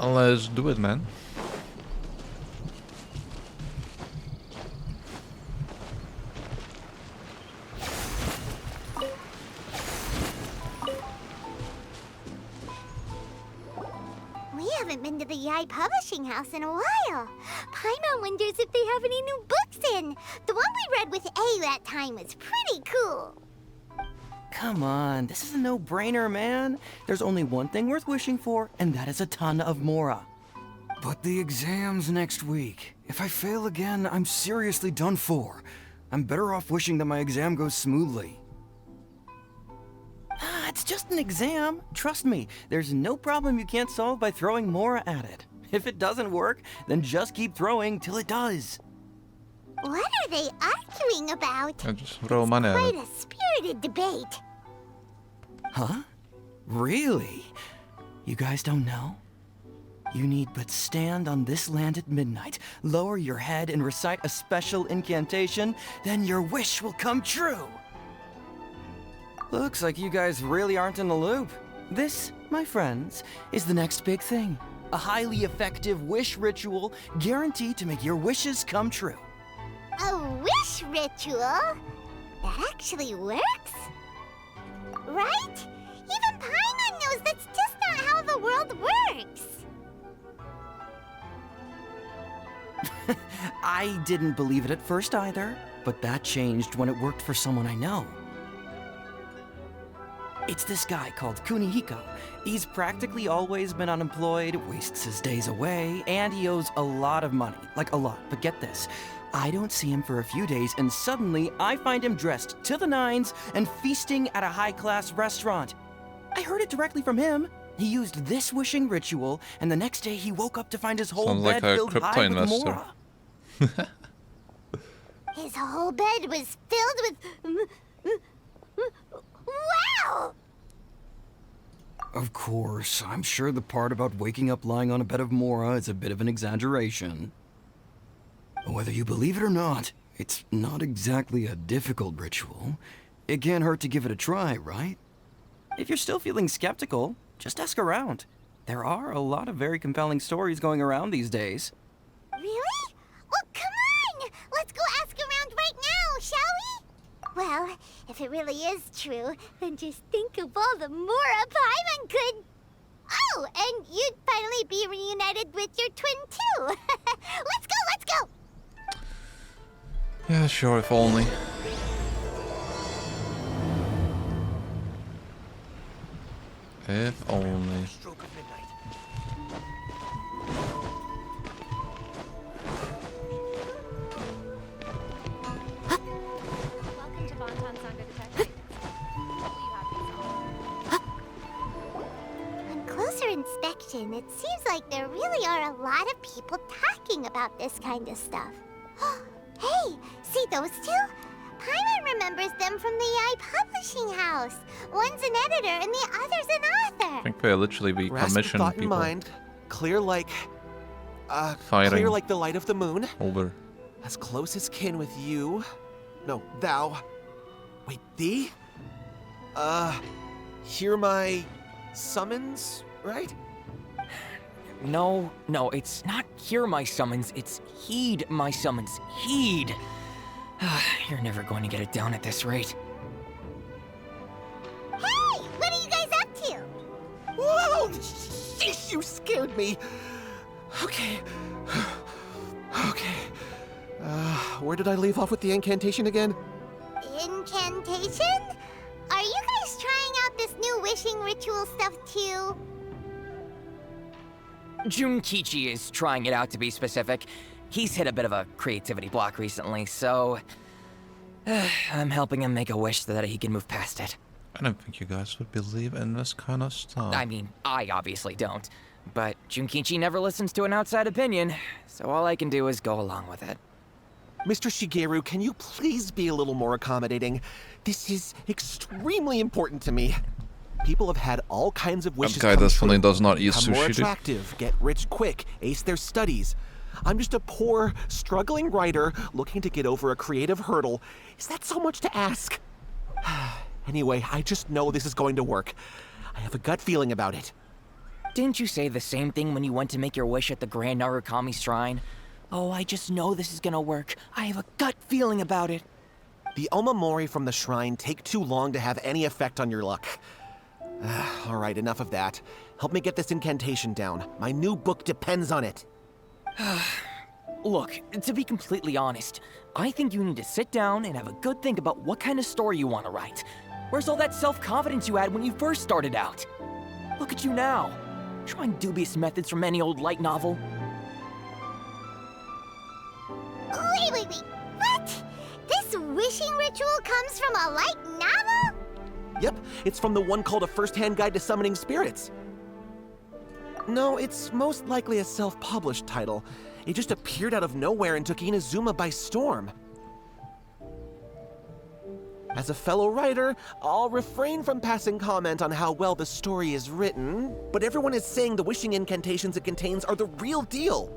Let's do it, man. We haven't been to the Yai Publishing House in a while. Paimon wonders if they have any new books in. The one we read with A that time was pretty cool. Come on, this is a no-brainer, man. There's only one thing worth wishing for, and that is a ton of Mora. But the exam's next week. If I fail again, I'm seriously done for. I'm better off wishing that my exam goes smoothly. Ah, it's just an exam. Trust me, there's no problem you can't solve by throwing Mora at it. If it doesn't work, then just keep throwing till it does. What are they arguing about? I just throw money at Quite it. a spirited debate. Huh? Really? You guys don't know? You need but stand on this land at midnight, lower your head and recite a special incantation, then your wish will come true. Looks like you guys really aren't in the loop. This, my friends, is the next big thing. A highly effective wish ritual guaranteed to make your wishes come true. A wish ritual? That actually works? Right? Even Paimon knows that's just not how the world works. I didn't believe it at first either, but that changed when it worked for someone I know. It's this guy called Kunihiko. He's practically always been unemployed, wastes his days away, and he owes a lot of money. Like a lot, but get this. I don't see him for a few days, and suddenly I find him dressed to the nines and feasting at a high-class restaurant. I heard it directly from him. He used this wishing ritual, and the next day he woke up to find his whole Sounds bed like a filled crypto high with investor. Mora. His whole bed was filled with... Wow! Of course, I'm sure the part about waking up lying on a bed of Mora is a bit of an exaggeration. Whether you believe it or not, it's not exactly a difficult ritual. It can't hurt to give it a try, right? If you're still feeling skeptical, just ask around. There are a lot of very compelling stories going around these days. Really? Well, come on! Let's go ask around right now, shall we? Well, if it really is true, then just think of all the Mora Paimon could... Oh, and you'd finally be reunited with your twin, too. Let's go, let's go! Yeah, sure, if only. If only. Welcome to Bonton Sangha Detective. What will you have these on? On closer inspection, it seems like there really are a lot of people talking about this kind of stuff. Hey, see those two? Paimon remembers them from the Yai Publishing House. One's an editor and the other's an I author. think we literally be Grasp the commission thought in people mind. Clear like fighting clear like the light of the moon. over. As close as kin with you. No, thou. Wait, thee? Hear my summons, right? No, it's not hear my summons, it's heed my summons. Heed! You're never going to get it down at this rate. Hey, what are you guys up to? Whoa! Sheesh, you scared me. Okay. Okay. Where did I leave off with the incantation again? Incantation? Are you guys trying out this new wishing ritual stuff too? Junkichi is trying it out, to be specific. He's hit a bit of a creativity block recently, so... I'm helping him make a wish so that he can move past it. I don't think you guys would believe in this kind of stuff. I mean, I obviously don't. But Junkichi never listens to an outside opinion, so all I can do is go along with it. Mr. Shigeru, can you please be a little more accommodating? This is extremely important to me. People have had all kinds of wishes guy come definitely true. does not eat Become more sushi. attractive, get rich quick, ace their studies. I'm just a poor, struggling writer looking to get over a creative hurdle. Is that so much to ask? Anyway, I just know this is going to work. I have a gut feeling about it. Didn't you say the same thing when you went to make your wish at the Grand Narukami Shrine? Oh, I just know this is gonna work. I have a gut feeling about it. The Omamori from the shrine take too long to have any effect on your luck. All right, enough of that. Help me get this incantation down. My new book depends on it. Look, to be completely honest, I think you need to sit down and have a good think about what kind of story you want to write. Where's all that self-confidence you had when you first started out? Look at you now, trying dubious methods from any old light novel. Wait. What? This wishing ritual comes from a light novel? Yep, it's from the one called A First-Hand Guide to Summoning Spirits. No, it's most likely a self-published title. It just appeared out of nowhere and took Inazuma by storm. As a fellow writer, I'll refrain from passing comment on how well the story is written, but everyone is saying the wishing incantations it contains are the real deal.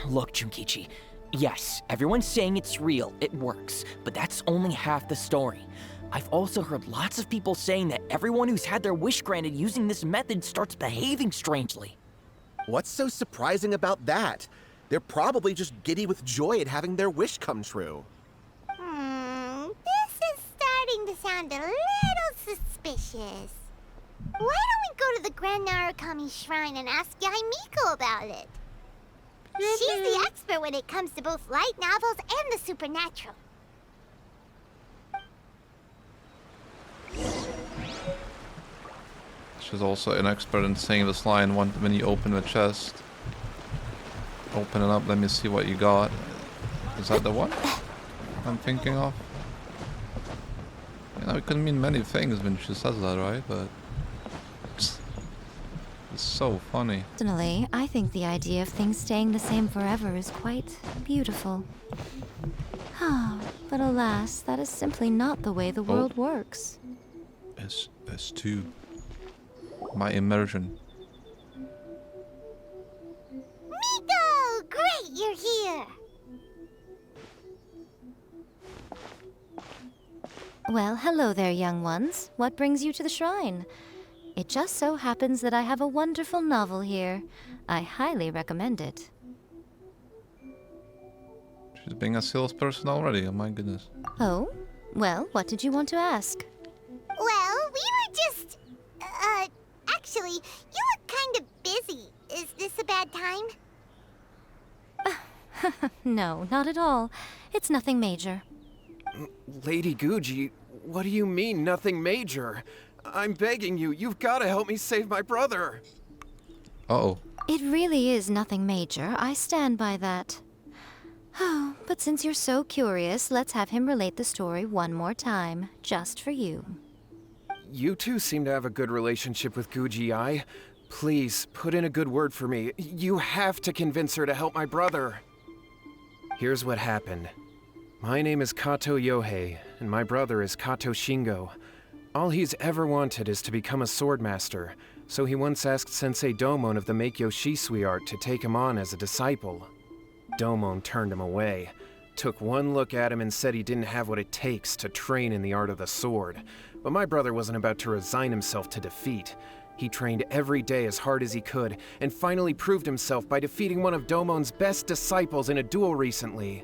Look, Junkichi, yes, everyone's saying it's real, it works, but that's only half the story. I've also heard lots of people saying that everyone who's had their wish granted using this method starts behaving strangely. What's so surprising about that? They're probably just giddy with joy at having their wish come true. This is starting to sound a little suspicious. Why don't we go to the Grand Narukami Shrine and ask Yaimiko about it? She's the expert when it comes to both light novels and the supernatural. She's also an expert in saying this line when you open the chest. Open it up, let me see what you got. Is that the one I'm thinking of? You know, it could mean many things when she says that, right? But it's so funny. Personally, I think the idea of things staying the same forever is quite beautiful. But alas, that is simply not the way the world works. As to my immersion. Miko! Great, you're here! Well, hello there, young ones. What brings you to the shrine? It just so happens that I have a wonderful novel here. I highly recommend it. She's being a salesperson already, oh my goodness. Oh? Well, what did you want to ask? Well, we were just... actually, you look kind of busy. Is this a bad time? No, not at all. It's nothing major. Lady Guji, what do you mean, nothing major? I'm begging you, you've got to help me save my brother. Uh-oh. It really is nothing major. I stand by that. Oh, but since you're so curious, let's have him relate the story one more time, just for you. You two seem to have a good relationship with Guji-ai. Please, put in a good word for me. You have to convince her to help my brother. Here's what happened. My name is Kato Yohei, and my brother is Kato Shingo. All he's ever wanted is to become a swordmaster, so he once asked Sensei Domon of the Meikyo Shisui art to take him on as a disciple. Domon turned him away, took one look at him and said he didn't have what it takes to train in the art of the sword. But my brother wasn't about to resign himself to defeat. He trained every day as hard as he could, and finally proved himself by defeating one of Domon's best disciples in a duel recently.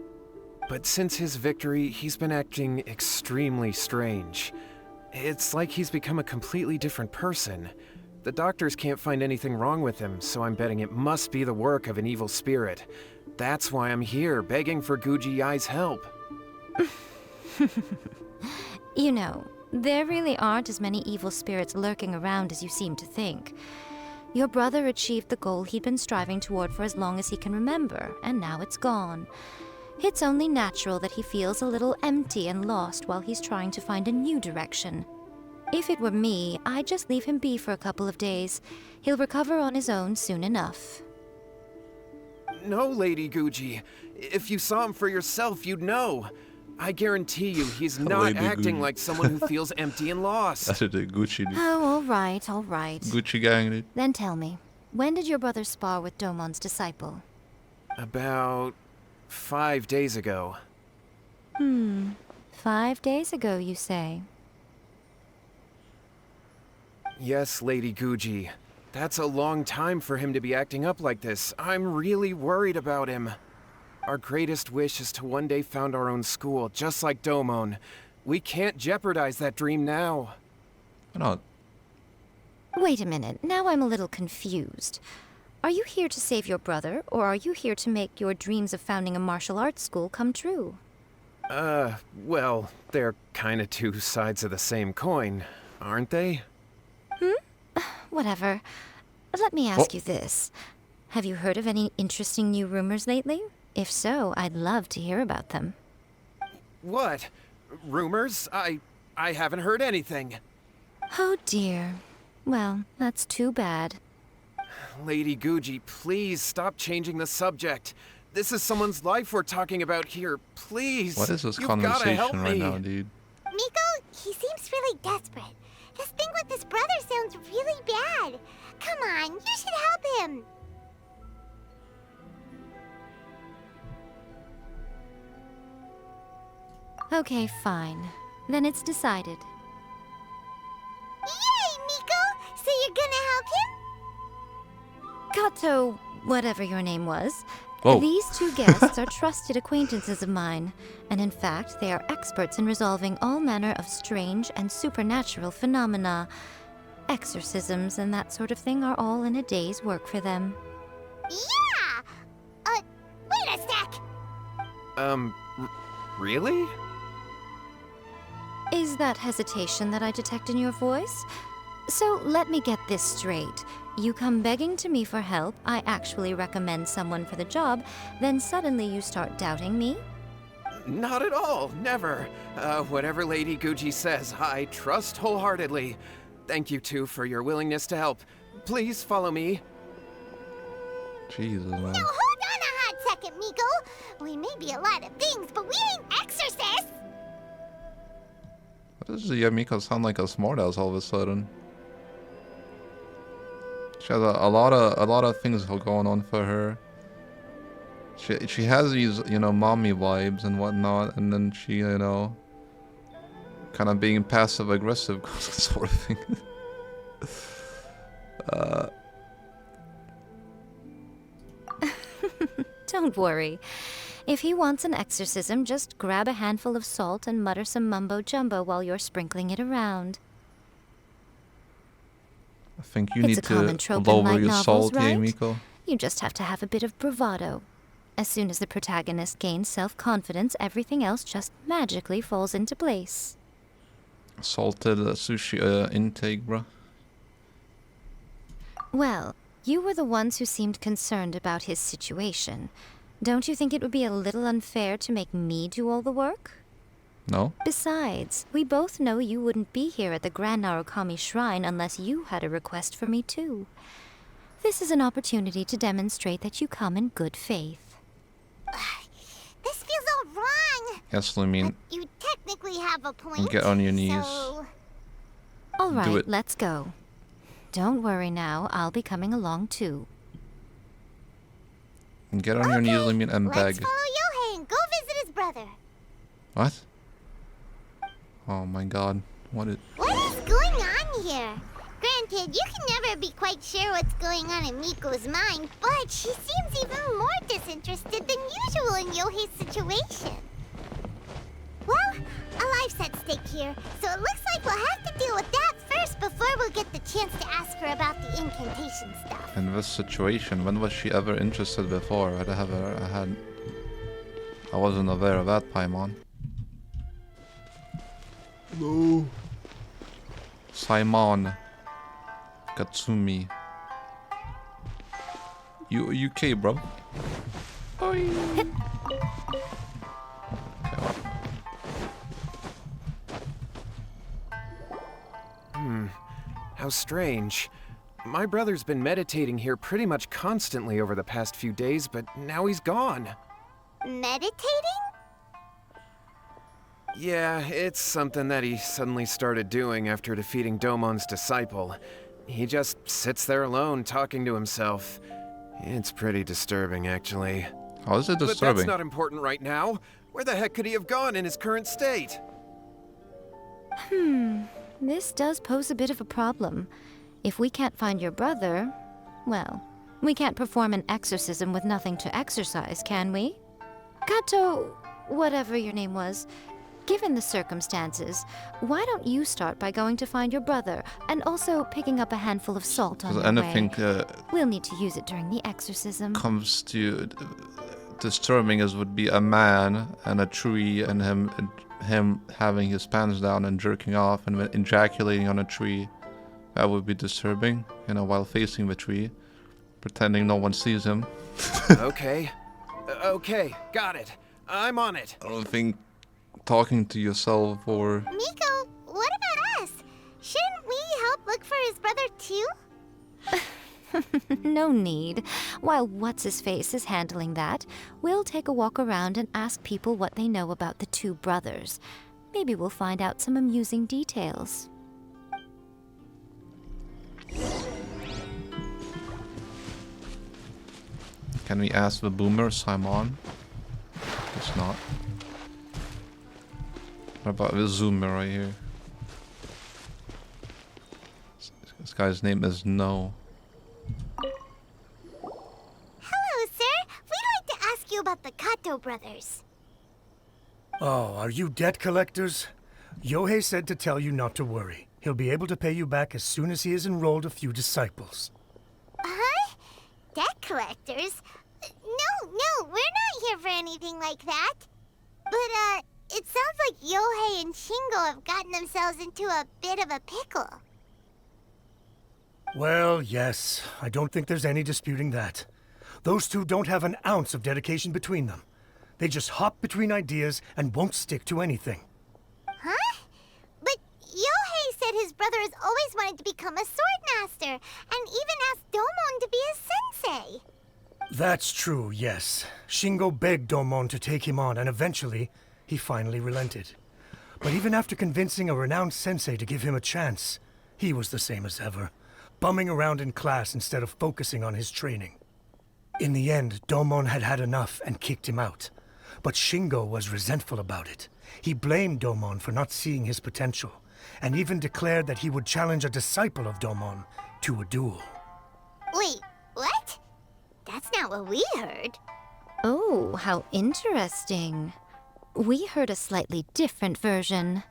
But since his victory, he's been acting extremely strange. It's like he's become a completely different person. The doctors can't find anything wrong with him, so I'm betting it must be the work of an evil spirit. That's why I'm here, begging for Guji-ai's help. You know, there really aren't as many evil spirits lurking around as you seem to think. Your brother achieved the goal he'd been striving toward for as long as he can remember, and now it's gone. It's only natural that he feels a little empty and lost while he's trying to find a new direction. If it were me, I'd just leave him be for a couple of days. He'll recover on his own soon enough. No, Lady Guji. If you saw him for yourself, you'd know. I guarantee you, he's not Lady acting Guji. like someone who feels empty and lost. That's a Gucci dude. Oh, all right. Gucci gang dude. Then tell me, when did your brother spar with Domon's disciple? About 5 days ago. 5 days ago, you say? Yes, Lady Guji. That's a long time for him to be acting up like this. I'm really worried about him. Our greatest wish is to one day found our own school, just like Domon. We can't jeopardize that dream now. Why not? Wait a minute, now I'm a little confused. Are you here to save your brother, or are you here to make your dreams of founding a martial arts school come true? Well, they're kinda two sides of the same coin, aren't they? Whatever. Let me ask you this. Have you heard of any interesting new rumors lately? If so, I'd love to hear about them. What? Rumors? I haven't heard anything. Oh dear. Well, that's too bad. Lady Guji, please stop changing the subject. This is someone's life we're talking about here. Please. What is this You've gotta help conversation right me. now, dude? Miko, he seems really desperate. This thing with his brother sounds really bad. Come on, you should help him. Okay, fine. Then it's decided. Yay, Miko! So you're gonna help him? Kato, whatever your name was. Whoa. These two guests are trusted acquaintances of mine, and in fact, they are experts in resolving all manner of strange and supernatural phenomena. Exorcisms and that sort of thing are all in a day's work for them. Yeah! Wait a sec! Really? Is that hesitation that I detect in your voice? So let me get this straight. You come begging to me for help, I actually recommend someone for the job, then suddenly you start doubting me? Not at all. Never. Whatever Lady Guji says, I trust wholeheartedly. Thank you two for your willingness to help. Please follow me. Jesus, man. Now hold on a hot second, Miko. We may be a lot of things, but we ain't exorcists. Why does Yamiko sound like a smartass all of a sudden? She has a lot of things going on for her. She has these, you know, mommy vibes and whatnot, and then she, you know, kind of being passive aggressive sort of thing. Don't worry. If he wants an exorcism, just grab a handful of salt and mutter some mumbo-jumbo while you're sprinkling it around. I think you It's need a common to trope in lower light your novels, salt, right? Yamiko. You just have to have a bit of bravado. As soon as the protagonist gains self-confidence, everything else just magically falls into place. Salted sushi intake, bro. Well, you were the ones who seemed concerned about his situation. Don't you think it would be a little unfair to make me do all the work? No? Besides, we both know you wouldn't be here at the Grand Narukami Shrine unless you had a request for me too. This is an opportunity to demonstrate that you come in good faith. This feels all wrong. Yes, Lumine. You technically have a point. Get on your knees. So... All Do right, it. let's go. Don't worry now, I'll be coming along too. Get on your knees, Lumine, and let's beg. follow Yohei and go visit his brother. What? Oh my god. What is... What is going on here? Granted, you can never be quite sure what's going on in Miko's mind, but she seems even more disinterested than usual in Yohei's situation. Well, a life's at stake here, so it looks like we'll have to deal with that first before we'll get the chance to ask her about the incantation stuff. In this situation, when was she ever interested before? I wasn't aware of that, Paimon. Hello. Simon. Katsumi. You okay, bro? Oi. How strange. My brother's been meditating here pretty much constantly over the past few days, but now he's gone. Meditating? Yeah, it's something that he suddenly started doing after defeating Domon's disciple. He just sits there alone, talking to himself. It's pretty disturbing, actually. How is it But disturbing? that's not important right now. Where the heck could he have gone in his current state? This does pose a bit of a problem. If we can't find your brother, well, we can't perform an exorcism with nothing to exorcise, can we? Kato, whatever your name was, given the circumstances, why don't you start by going to find your brother and also picking up a handful of salt on your way? Anything We'll need to use it during the exorcism. comes to disturbing as would be a man and a tree and him having his pants down and jerking off and ejaculating on a tree. That would be disturbing, you know, while facing the tree, pretending no one sees him. Okay. Okay, got it. I'm on it. I don't think talking to yourself or... Miko, what about us? Shouldn't we help look for his brother too? No need. While What's-His-Face is handling that, we'll take a walk around and ask people what they know about the two brothers. Maybe we'll find out some amusing details. Can we ask the boomer, Simon? Guess not. What about the zoomer right here? This guy's name is No. Hello, sir. We'd like to ask you about the Kato brothers. Oh, are you debt collectors? Yohei said to tell you not to worry. He'll be able to pay you back as soon as he has enrolled a few disciples. Huh? Debt collectors? No, we're not here for anything like that. But, it sounds like Yohei and Shingo have gotten themselves into a bit of a pickle. Well, yes, I don't think there's any disputing that. Those two don't have an ounce of dedication between them. They just hop between ideas and won't stick to anything. Huh? But Yohei said his brother has always wanted to become a sword master, and even asked Domon to be his sensei. That's true, yes. Shingo begged Domon to take him on, and eventually, he finally relented. But even after convincing a renowned sensei to give him a chance, he was the same as ever, bumming around in class instead of focusing on his training. In the end, Domon had had enough and kicked him out. But Shingo was resentful about it. He blamed Domon for not seeing his potential, and even declared that he would challenge a disciple of Domon to a duel. Wait, what? That's not what we heard. Oh, how interesting. We heard a slightly different version.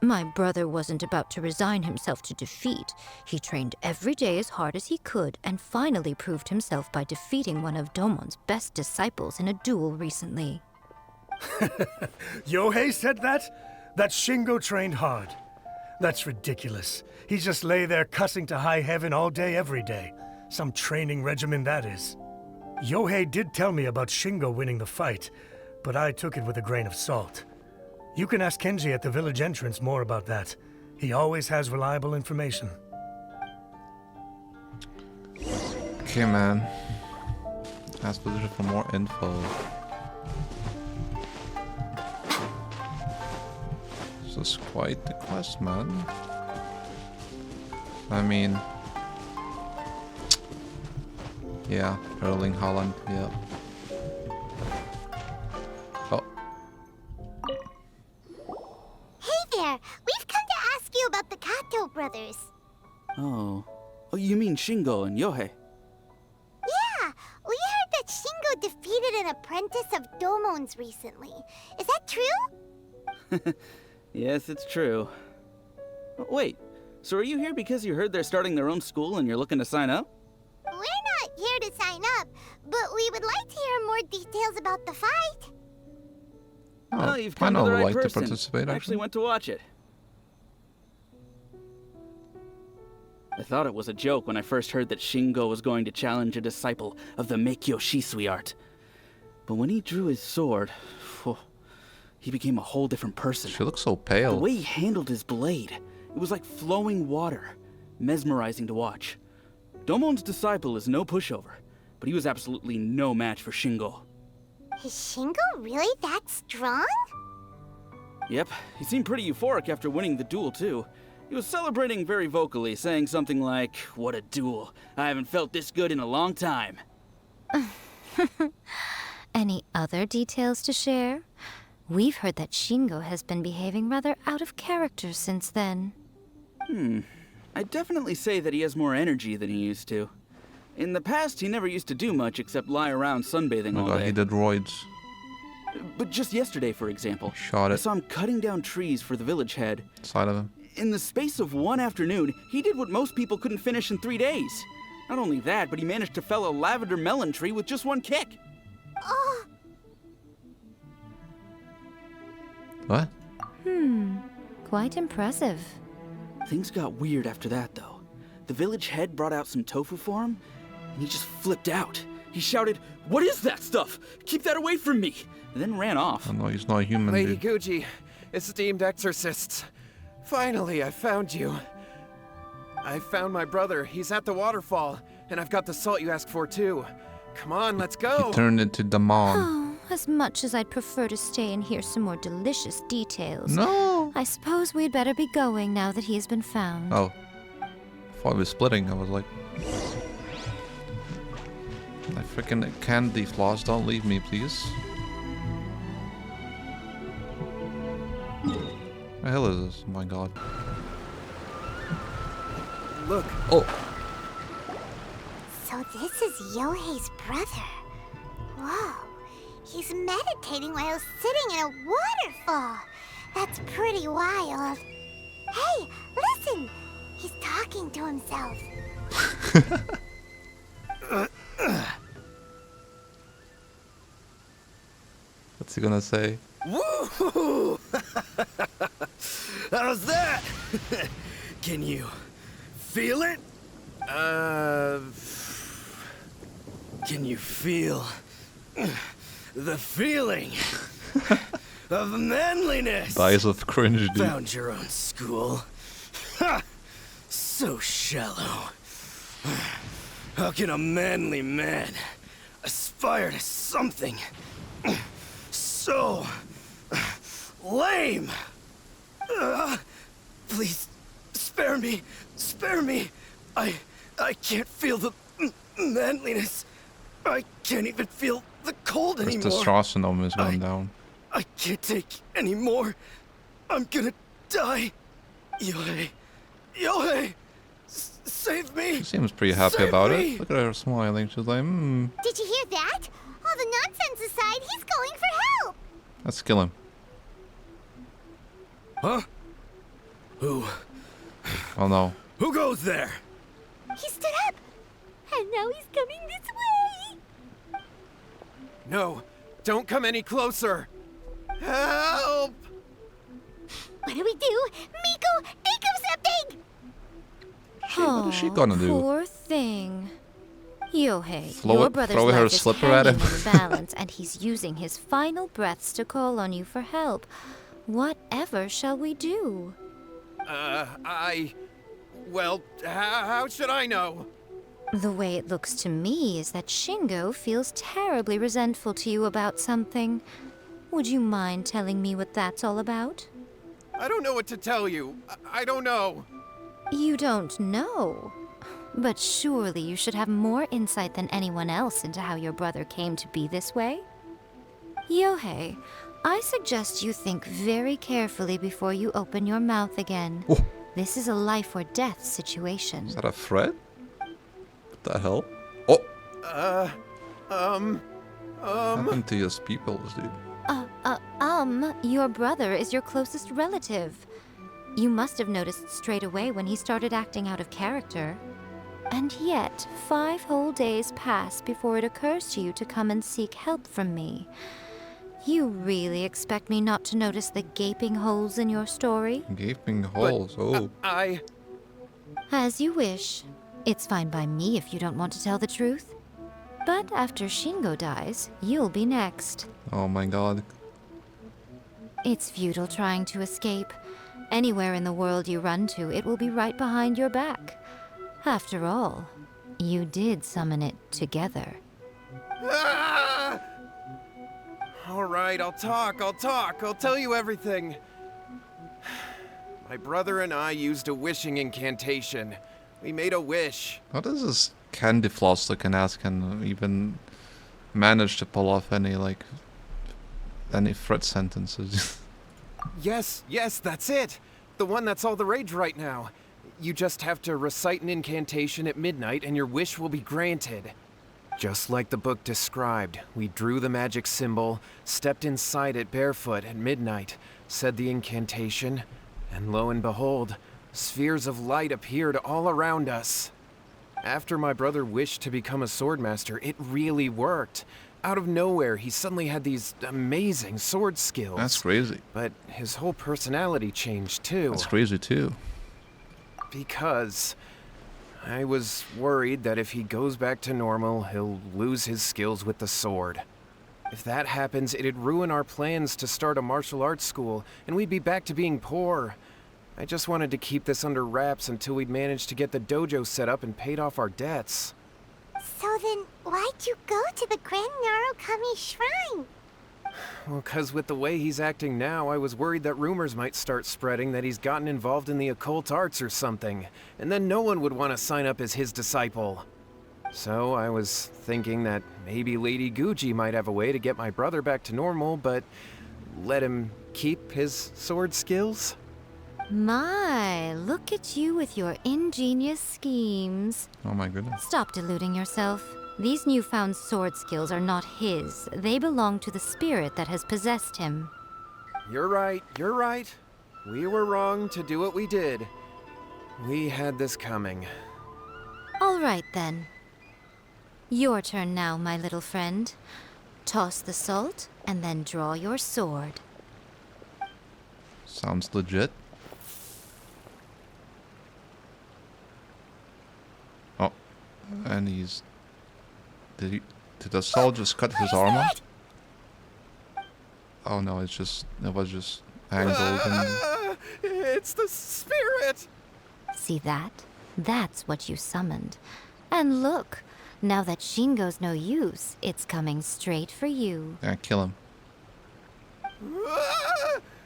My brother wasn't about to resign himself to defeat. He trained every day as hard as he could and finally proved himself by defeating one of Domon's best disciples in a duel recently. Yohei said that? That Shingo trained hard. That's ridiculous. He just lay there cussing to high heaven all day, every day. Some training regimen, that is. Yohei did tell me about Shingo winning the fight, but I took it with a grain of salt. You can ask Kenji at the village entrance more about that. He always has reliable information. Okay, man. Ask position for more info. This is quite the quest, man. I mean... yeah, Erling Haaland, yeah. Oh. Hey there! We've come to ask you about the Kato brothers. Oh, you mean Shingo and Yohei? Yeah, we heard that Shingo defeated an apprentice of Domon's recently. Is that true? Yes, it's true. Wait, so are you here because you heard they're starting their own school and you're looking to sign up? We're not here to sign up, but we would like to hear more details about the fight. Oh, you've come I to the right would like person. to participate, I actually went to watch it. I thought it was a joke when I first heard that Shingo was going to challenge a disciple of the Meikyo Shisui art. But when he drew his sword, he became a whole different person. She looks so pale. The way he handled his blade, it was like flowing water, mesmerizing to watch. Domon's disciple is no pushover, but he was absolutely no match for Shingo. Is Shingo really that strong? Yep, he seemed pretty euphoric after winning the duel too. He was celebrating very vocally, saying something like, "What a duel. I haven't felt this good in a long time." Any other details to share? We've heard that Shingo has been behaving rather out of character since then. I'd definitely say that he has more energy than he used to. In the past, he never used to do much except lie around sunbathing Oh my all god, day. he did roids. But just yesterday, for example, Shot I it. saw him cutting down trees for the village head. Side of him. In the space of one afternoon, he did what most people couldn't finish in 3 days. Not only that, but he managed to fell a lavender melon tree with just one kick. Oh, What? Quite impressive. Things got weird after that, though. The village head brought out some tofu for him, and he just flipped out. He shouted, "What is that stuff? Keep that away from me!" and then ran off. Oh no, he's not a human, Lady dude. Guji, esteemed exorcists. Finally, I found you. I found my brother. He's at the waterfall, and I've got the salt you asked for, too. Come on, let's go. He turned into Damon. Oh, as much as I'd prefer to stay and hear some more delicious details. No! I suppose we'd better be going now that he has been found. Oh. I thought we were splitting. I was like... I freaking candy floss, don't leave me, please. What the hell is this? Oh my god. Look, Oh! so this is Yohei's brother. Whoa, he's meditating while sitting in a waterfall. That's pretty wild. Hey, listen! He's talking to himself. What's he gonna say? Woo! How's that? Can you feel it? Can you feel the feeling of manliness? Dies of cringe, dude. Found your own school. Ha! So shallow. How can a manly man aspire to something so lame? Please, spare me. Spare me. I can't feel the manliness. I can't even feel the cold His anymore. testosterone is going down. I can't take any more. I'm gonna die. Yohei. Yohei! Save me! She seems pretty happy Save about me! it. Look at her smiling. She's like, Did you hear that? All the nonsense aside, he's going for help. let's kill him. Huh? Who Oh no. goes there? He stood up, and now he's coming this way. no, don't come any closer. Help! What do we do? Miko, think of something! What is she gonna do? Poor thing. Yohei, Throw your it- brother's throw her life is slipper at hanging him. in the balance, and he's using his final breaths to call on you for help. Whatever shall we do? Well, how should I know? The way it looks to me is that Shingo feels terribly resentful to you about something. Would you mind telling me what that's all about? I don't know what to tell you. I don't know. You don't know. But surely you should have more insight than anyone else into how your brother came to be this way? Yohei, I suggest you think very carefully before you open your mouth again. Oh. This is a life or death situation. Is that a threat? What the hell? Oh! What happened to your peoples, dude? Your brother is your closest relative. You must have noticed straight away when he started acting out of character. And yet, 5 whole days pass before it occurs to you to come and seek help from me. You really expect me not to notice the gaping holes in your story? Gaping holes, oh. As you wish. It's fine by me if you don't want to tell the truth. But after Shingo dies, you'll be next. Oh my god. It's futile trying to escape. Anywhere in the world you run to, it will be right behind your back. After all, you did summon it together. Ah! All right, I'll talk. I'll tell you everything. My brother and I used a wishing incantation. We made a wish. How does this candy floss looking ass can even manage to pull off any, like, any threat sentences? Yes, that's it. The one that's all the rage right now. you just have to recite an incantation at midnight and your wish will be granted. Just like the book described, we drew the magic symbol, stepped inside it barefoot at midnight, said the incantation, and lo and behold, spheres of light appeared all around us. After my brother wished to become a swordmaster, it really worked. Out of nowhere, he suddenly had these amazing sword skills. That's crazy. But his whole personality changed too. That's crazy too. Because I was worried that if he goes back to normal, he'll lose his skills with the sword. If that happens, it'd ruin our plans to start a martial arts school, and we'd be back to being poor. I just wanted to keep this under wraps until we'd managed to get the dojo set up and paid off our debts. So then, why'd you go to the Grand Narukami Shrine? Well, 'cause with the way he's acting now, I was worried that rumors might start spreading that he's gotten involved in the occult arts or something, and then no one would want to sign up as his disciple. So I was thinking that maybe Lady Guji might have a way to get my brother back to normal, but let him keep his sword skills? My, look at you with your ingenious schemes. Oh my goodness. Stop deluding yourself. These newfound sword skills are not his. They belong to the spirit that has possessed him. You're right, you're right. We were wrong to do what we did. We had this coming. All right, then. Your turn now, my little friend. Toss the salt, and then draw your sword. Sounds legit. Oh, and he's... Did the salt just cut his arm off? Oh no, it was just angled and... It's the spirit! See that? That's what you summoned. And look, now that Shingo's no use, it's coming straight for you. Yeah, kill him.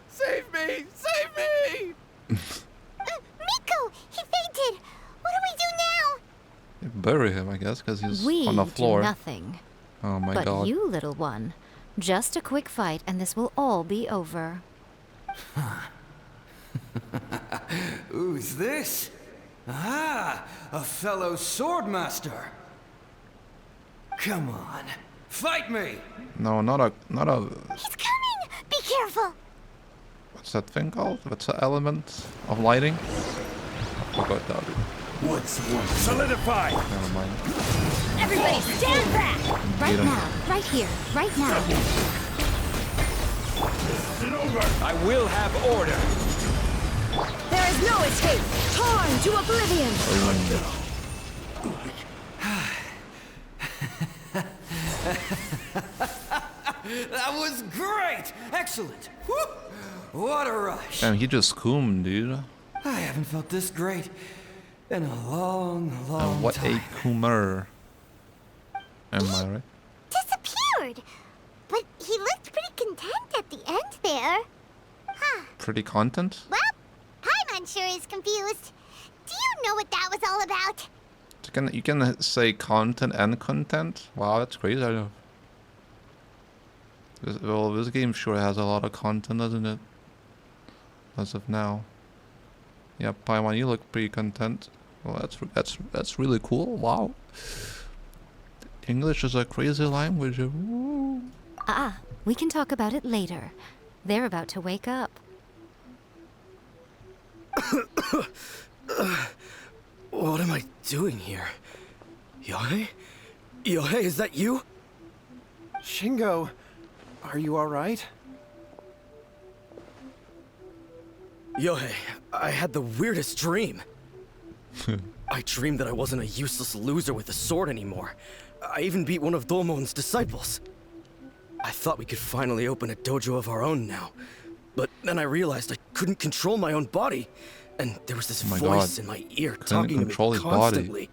Save me! Save me! Miko! He fainted! What do we do now? Bury him, I guess, because he's We on the floor. do nothing. Oh my But god. you, little one, just a quick fight and this will all be over. Who's this? Ah, a fellow swordmaster. Come on, fight me! No, not a... He's coming! Be careful! What's that thing called? What's the element of lighting? I forgot that. What's one? Solidify! Never mind. Everybody stand back! Right Beat him. now, right here, right now. I will have order. There is no escape! Torn to oblivion! That was great! Excellent! Woo! What a rush! Damn, he just coomed, dude. I haven't felt this great in a long What time. a coomer. Am I right? Disappeared! But he looked pretty content at the end there. Huh. Pretty content? Well, Paimon sure is confused. Do you know what that was all about? You can say content and content? Wow, that's crazy. I know. Well, this game sure has a lot of content, doesn't it? As of now. Yeah, Paimon, you look pretty content. Well, that's really cool. Wow. English is a crazy language. Woo. We can talk about it later. They're about to wake up. What am I doing here? Yohei? Yohei, is that you? Shingo, are you alright? Yohei, I had the weirdest dream. I dreamed that I wasn't a useless loser with a sword anymore. I even beat one of Domon's disciples. I thought we could finally open a dojo of our own now. But then I realized I couldn't control my own body. And there was this Oh my voice God. in my ear Couldn't talking to me control his body. constantly.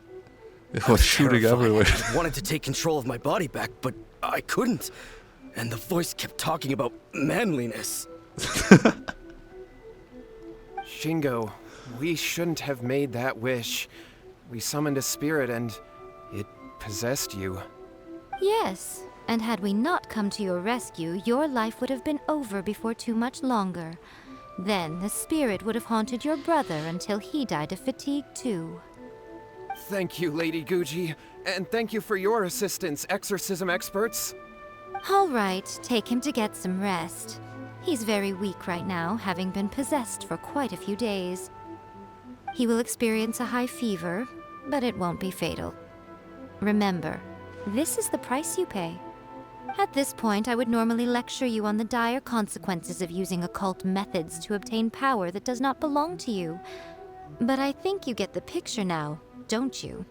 It I was shooting terrified. everywhere. I wanted to take control of my body back, but I couldn't. And the voice kept talking about manliness. Shingo, we shouldn't have made that wish. We summoned a spirit and it possessed you. Yes, and had we not come to your rescue, your life would have been over before too much longer. Then the spirit would have haunted your brother until he died of fatigue too. Thank you, Lady Guji. And thank you for your assistance, exorcism experts. All right, take him to get some rest. He's very weak right now, having been possessed for quite a few days. He will experience a high fever, but it won't be fatal. Remember, this is the price you pay. At this point, I would normally lecture you on the dire consequences of using occult methods to obtain power that does not belong to you. But I think you get the picture now, don't you?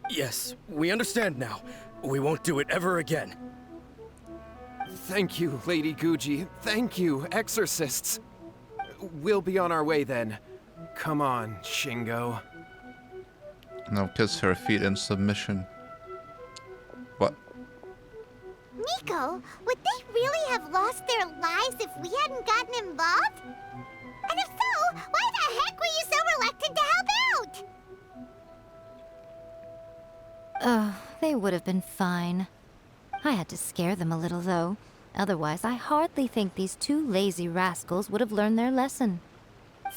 Yes, we understand now. We won't do it ever again. Thank you, Lady Guji. Thank you, exorcists. We'll be on our way then. Come on, Shingo. Now kiss her feet in submission. What? Nico, would they really have lost their lives if we hadn't gotten involved? And if so, why the heck were you so reluctant to help out? Oh, they would have been fine. I had to scare them a little, though. Otherwise, I hardly think these two lazy rascals would have learned their lesson.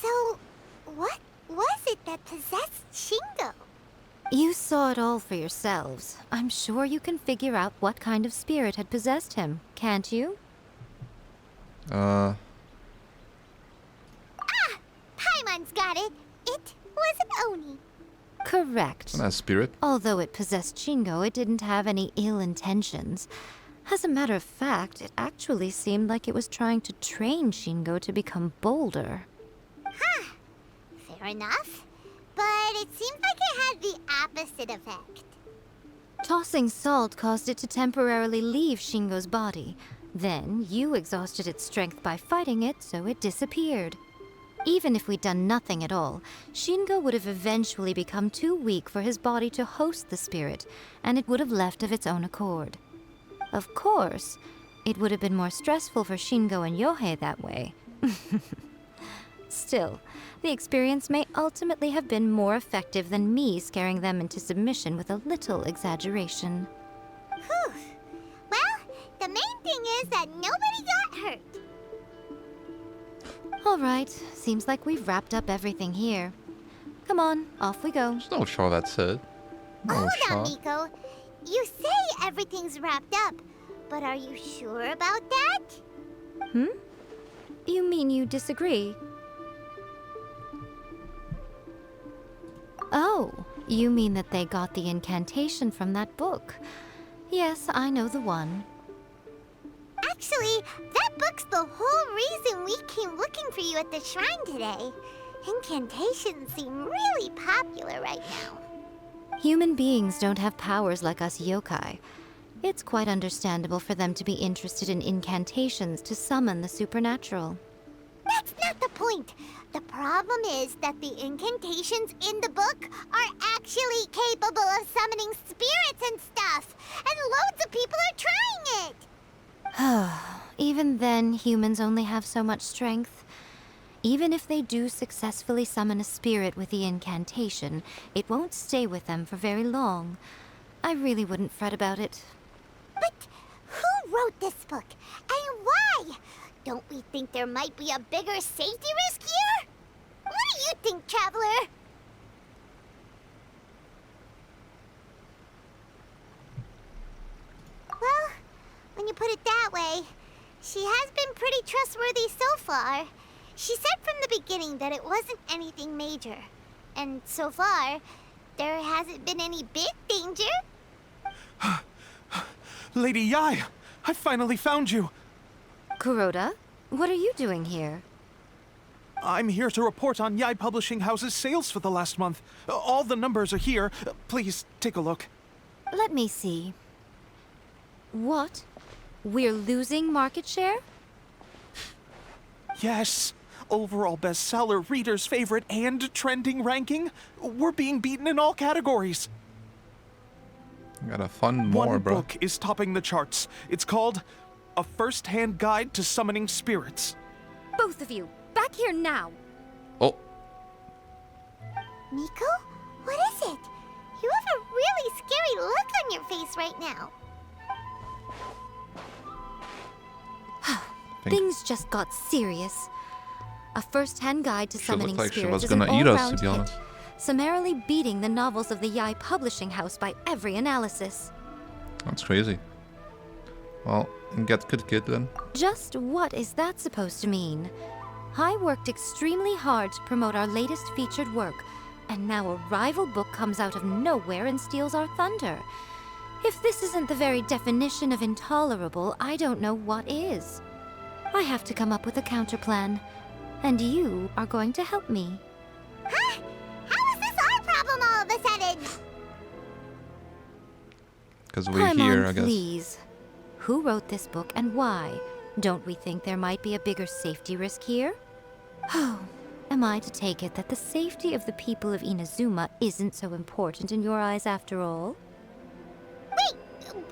So, what was it that possessed Shingo? You saw it all for yourselves. I'm sure you can figure out what kind of spirit had possessed him, can't you? Paimon's got it. It was an Oni. Correct. That spirit. Although it possessed Shingo, it didn't have any ill intentions. As a matter of fact, it actually seemed like it was trying to train Shingo to become bolder. Fair enough. But it seemed like it had the opposite effect. Tossing salt caused it to temporarily leave Shingo's body. Then, you exhausted its strength by fighting it, so it disappeared. Even if we'd done nothing at all, Shingo would have eventually become too weak for his body to host the spirit, and it would have left of its own accord. Of course, it would have been more stressful for Shingo and Yohei that way. Still, the experience may ultimately have been more effective than me scaring them into submission with a little exaggeration. Whew. Well, the main thing is that nobody got hurt. All right, seems like we've wrapped up everything here. Come on, off we go. There's no show that's it. No Hold on, shot. Miko. You say everything's wrapped up, but are you sure about that? You mean you disagree? Oh, you mean that they got the incantation from that book. Yes, I know the one. Actually, that book's the whole reason we came looking for you at the shrine today. Incantations seem really popular right now. Human beings don't have powers like us yokai. It's quite understandable for them to be interested in incantations to summon the supernatural. That's not the point. The problem is that the incantations in the book are actually capable of summoning spirits and stuff, and loads of people are trying it. Even then, humans only have so much strength. Even if they do successfully summon a spirit with the incantation, it won't stay with them for very long. I really wouldn't fret about it. But who wrote this book, and why? Don't we think there might be a bigger safety risk here? What do you think, Traveler? Well, when you put it that way, she has been pretty trustworthy so far. She said from the beginning that it wasn't anything major. And so far, there hasn't been any big danger. Lady Yai, I finally found you. Kuroda, what are you doing here? I'm here to report on Yai Publishing House's sales for the last month. All the numbers are here. Please, take a look. Let me see. What? We're losing market share? Yes. Overall bestseller, reader's favorite, and trending ranking. We're being beaten in all categories. Gotta fund more, One bro. book is topping the charts. It's called A First-Hand Guide to Summoning Spirits. Both of you, back here now! Oh, Miko? What is it? You have a really scary look on your face right now. think- Things just got serious. A first-hand guide to She summoning looked like she spirits was is an gonna eat us, to all-round be hit, honest. summarily beating the novels of the Yai Publishing House by every analysis. That's crazy. Well, get good kid then. Just what is that supposed to mean? I worked extremely hard to promote our latest featured work, and now a rival book comes out of nowhere and steals our thunder. If this isn't the very definition of intolerable, I don't know what is. I have to come up with a counterplan, and you are going to help me. Huh? How is this our problem all of a sudden? Because we're here, I guess. Please. Who wrote this book and why? Don't we think there might be a bigger safety risk here? Oh, am I to take it that the safety of the people of Inazuma isn't so important in your eyes after all? Wait,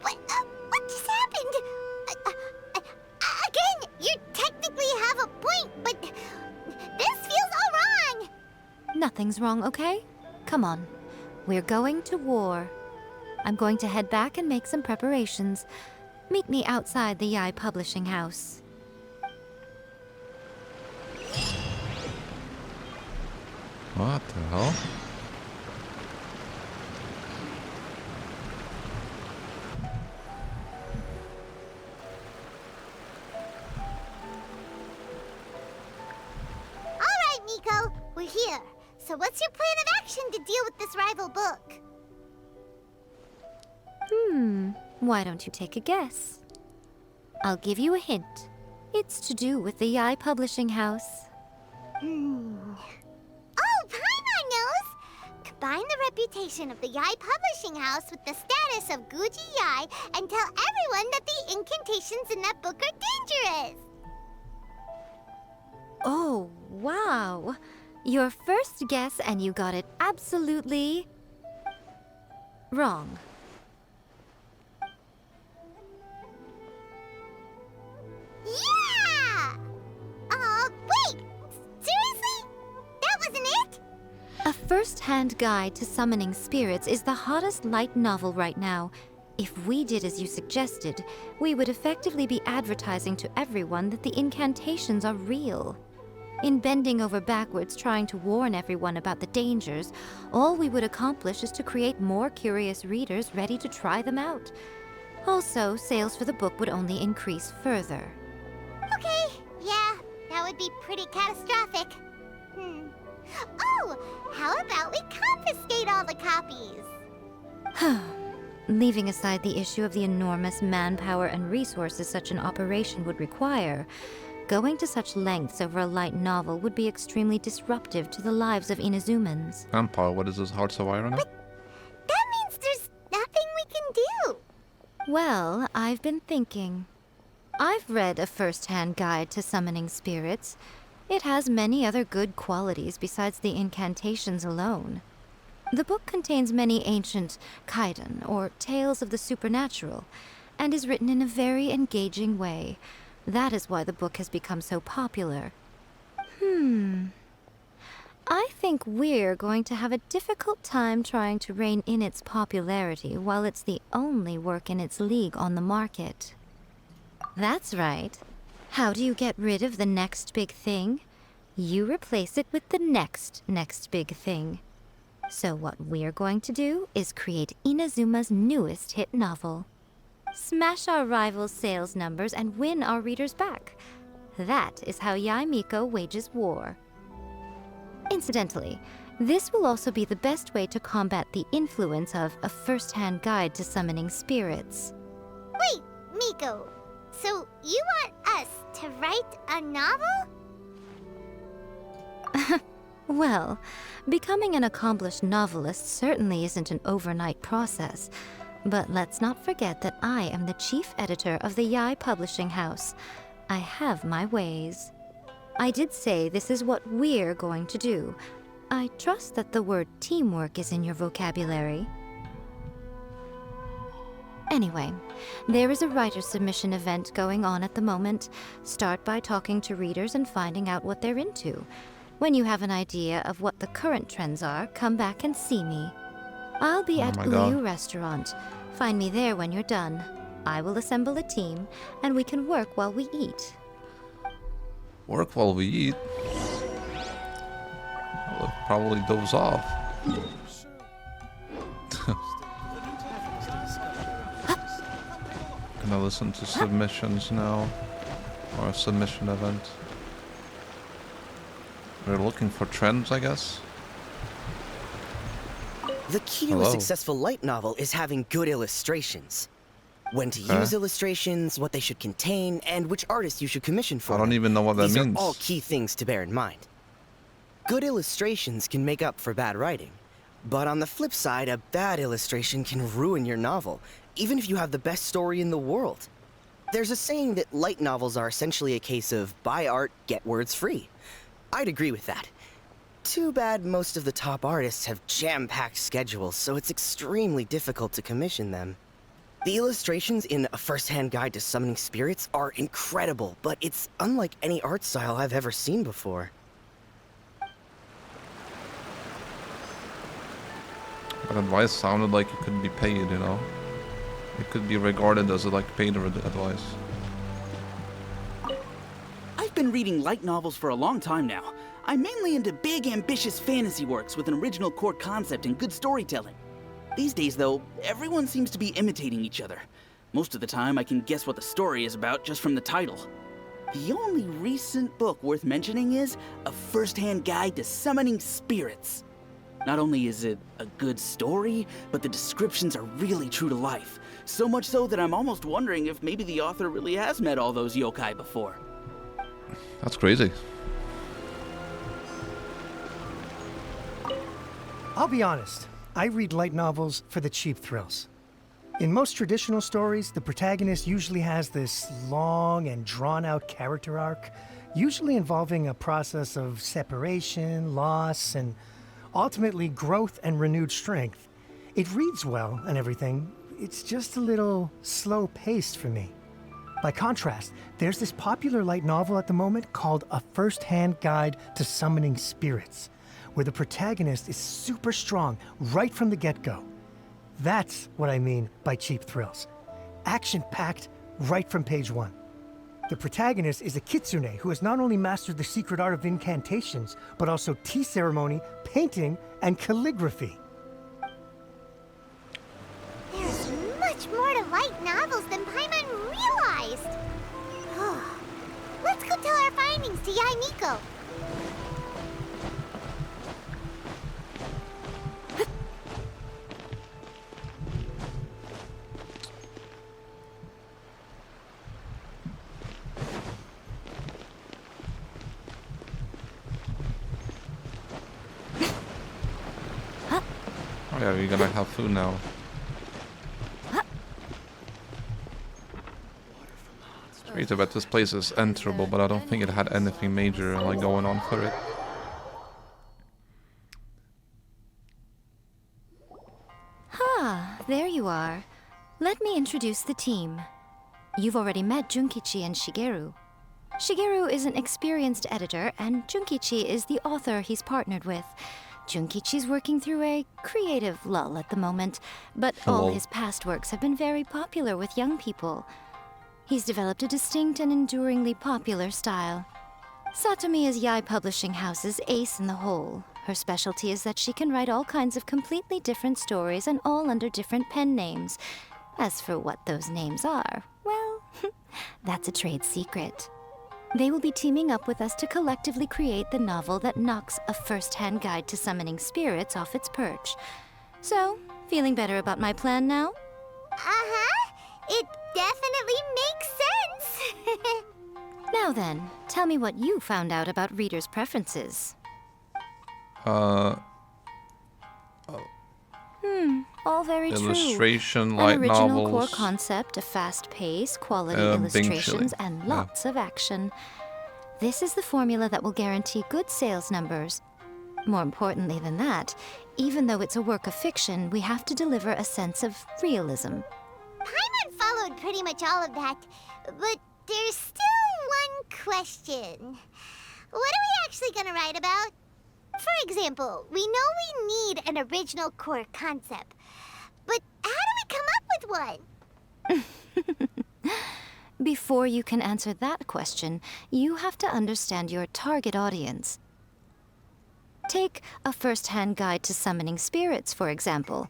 what just happened? Again, you technically have a point, but this feels all wrong. Nothing's wrong, okay? Come on. We're going to war. I'm going to head back and make some preparations. Meet me outside the Yai Publishing House. What the hell? All right, Miko, we're here. So what's your plan of action to deal with this rival book? Why don't you take a guess? I'll give you a hint. It's to do with the Yai Publishing House. Oh, Paimon knows! Combine the reputation of the Yai Publishing House with the status of Guji Yai and tell everyone that the incantations in that book are dangerous! Oh, wow. Your first guess and you got it absolutely wrong. Yeah! Wait! Seriously? That wasn't it? A first-hand guide to summoning spirits is the hottest light novel right now. If we did as you suggested, we would effectively be advertising to everyone that the incantations are real. In bending over backwards trying to warn everyone about the dangers, all we would accomplish is to create more curious readers ready to try them out. Also, sales for the book would only increase further. Okay, yeah, that would be pretty catastrophic. Oh, how about we confiscate all the copies? Leaving aside the issue of the enormous manpower and resources such an operation would require, going to such lengths over a light novel would be extremely disruptive to the lives of Inazumans. Vampire, what is this, Hearts of Iron? That means there's nothing we can do. Well, I've been thinking. I've read a first-hand guide to summoning spirits. It has many other good qualities besides the incantations alone. The book contains many ancient kaiden, or tales of the supernatural, and is written in a very engaging way. That is why the book has become so popular. I think we're going to have a difficult time trying to rein in its popularity while it's the only work in its league on the market. That's right. How do you get rid of the next big thing? You replace it with the next big thing. So what we're going to do is create Inazuma's newest hit novel. Smash our rivals' sales numbers and win our readers back. That is how Yai Miko wages war. Incidentally, this will also be the best way to combat the influence of a first-hand guide to summoning spirits. Wait, Miko, so you want us to write a novel? Well, becoming an accomplished novelist certainly isn't an overnight process. But let's not forget that I am the chief editor of the Yai Publishing House. I have my ways. I did say this is what we're going to do. I trust that the word teamwork is in your vocabulary. Anyway, there is a writer's submission event going on at the moment. Start by talking to readers and finding out what they're into. When you have an idea of what the current trends are, come back and see me. I'll be at Uyu Restaurant. Find me there when you're done. I will assemble a team, and we can work while we eat. Work while we eat? I'll probably doze off. Gonna listen to submissions now. Or a submission event. We're looking for trends, I guess. The key to a successful light novel is having good illustrations. When to use illustrations, what they should contain, and which artist you should commission for I don't even know what that These means. are all key things to bear in mind. Good illustrations can make up for bad writing. But on the flip side, a bad illustration can ruin your novel, even if you have the best story in the world. There's a saying that light novels are essentially a case of buy art, get words free. I'd agree with that. Too bad most of the top artists have jam-packed schedules, so it's extremely difficult to commission them. The illustrations in A First-Hand Guide to Summoning Spirits are incredible, but it's unlike any art style I've ever seen before. That advice sounded like it could be paid, you know? It could be regarded as like paid advice. I've been reading light novels for a long time now. I'm mainly into big, ambitious fantasy works with an original core concept and good storytelling. These days, though, everyone seems to be imitating each other. Most of the time, I can guess what the story is about just from the title. The only recent book worth mentioning is A First-Hand Guide to Summoning Spirits. Not only is it a good story, but the descriptions are really true to life. So much so that I'm almost wondering if maybe the author really has met all those yokai before. That's crazy. I'll be honest, I read light novels for the cheap thrills. In most traditional stories, the protagonist usually has this long and drawn-out character arc, usually involving a process of separation, loss, and ultimately growth and renewed strength. It reads well and everything, it's just a little slow-paced for me. By contrast, there's this popular light novel at the moment called A First-Hand Guide to Summoning Spirits, where the protagonist is super strong right from the get-go. That's what I mean by cheap thrills. Action-packed right from page 1. The protagonist is a kitsune who has not only mastered the secret art of incantations, but also tea ceremony, painting, and calligraphy. There's much more to light novels than Paimon realized. Let's go tell our findings to Yai Miko. Oh yeah, we're gonna have food now. Straight about this place is enterable, but I don't think it had anything major like going on for it. There you are. Let me introduce the team. You've already met Junkichi and Shigeru. Shigeru is an experienced editor, and Junkichi is the author he's partnered with. Junkichi's working through a creative lull at the moment, but all his past works have been very popular with young people. He's developed a distinct and enduringly popular style. Satomi is Yai Publishing House's ace in the hole. Her specialty is that she can write all kinds of completely different stories and all under different pen names. As for what those names are, well, that's a trade secret. They will be teaming up with us to collectively create the novel that knocks A First-Hand Guide to Summoning Spirits off its perch. So, feeling better about my plan now? Uh-huh. It definitely makes sense. Now then, tell me what you found out about readers' preferences. All very true. Illustration, An light original novels. core concept, a fast pace, quality Bing illustrations, chili. and lots of action. This is the formula that will guarantee good sales numbers. More importantly than that, even though it's a work of fiction, we have to deliver a sense of realism. Paimon followed pretty much all of that, but there's still one question. What are we actually gonna write about? For example, we know we need an original core concept, but how do we come up with one? Before you can answer that question, you have to understand your target audience. Take A First-Hand Guide to Summoning Spirits, for example.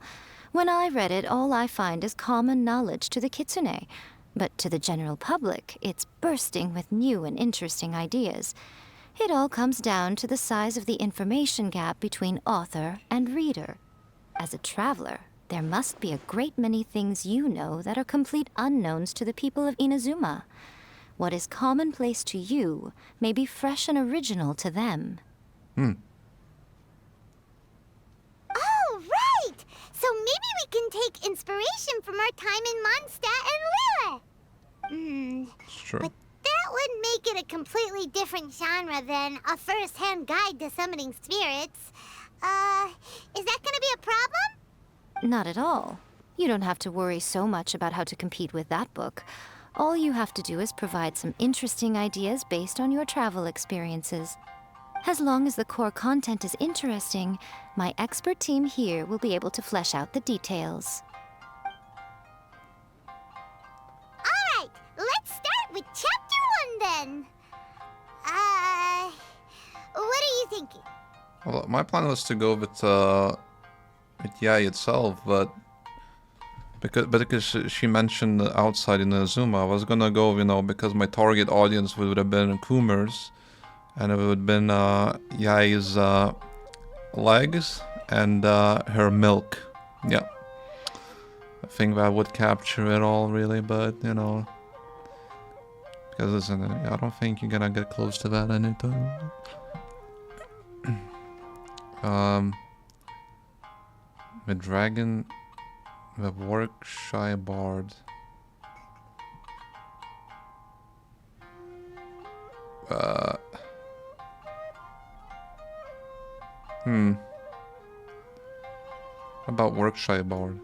When I read it, all I find is common knowledge to the kitsune. But to the general public, it's bursting with new and interesting ideas. It all comes down to the size of the information gap between author and reader. As a traveler, there must be a great many things you know that are complete unknowns to the people of Inazuma. What is commonplace to you may be fresh and original to them. Oh, right! So maybe we can take inspiration from our time in Mondstadt and Lille. It's true. But that would make it a completely different genre than A First-Hand Guide to Summoning Spirits. Is that gonna be a problem? Not at all. You don't have to worry so much about how to compete with that book. All you have to do is provide some interesting ideas based on your travel experiences. As long as the core content is interesting, my expert team here will be able to flesh out the details. Alright, let's start with Chapter 1 then. What are you thinking? Well, my plan was to go with Yai itself, but because she mentioned outside in Inazuma, I was gonna go, you know, because my target audience would have been Coomers, and it would have been Yai's legs and her milk. Yeah, I think that would capture it all, really, but you know, because listen, I don't think you're gonna get close to that anytime. The dragon, the work-shy bard. How about work-shy bard?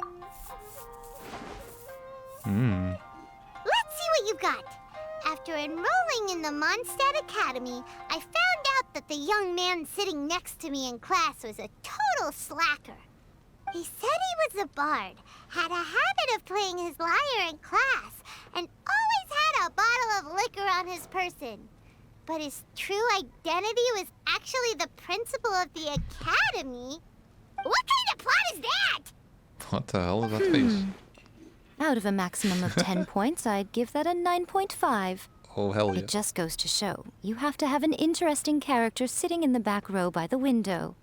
Let's see what you got. After enrolling in the Mondstadt Academy, I found out that the young man sitting next to me in class was a total slacker. He said he was a bard, had a habit of playing his lyre in class, and always had a bottle of liquor on his person. But his true identity was actually the principal of the academy? What kind of plot is that? What the hell is that face? Out of a maximum of 10 points, I'd give that a 9.5. Oh, hell yeah. It just goes to show, you have to have an interesting character sitting in the back row by the window.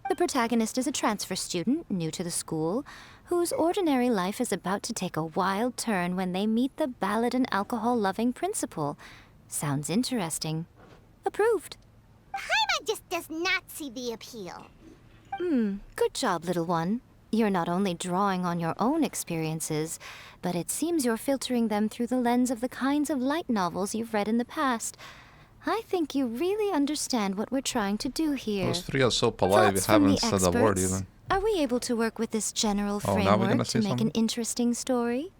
The protagonist is a transfer student, new to the school, whose ordinary life is about to take a wild turn when they meet the ballad and alcohol-loving principal. Sounds interesting. Approved. Paimon just does not see the appeal. Good job, little one. You're not only drawing on your own experiences, but it seems you're filtering them through the lens of the kinds of light novels you've read in the past. I think you really understand what we're trying to do here. Those three are so polite, we Thoughts from haven't the said a word experts? even. Are we able to work with this general Oh, now we're framework gonna to say make an something? interesting story?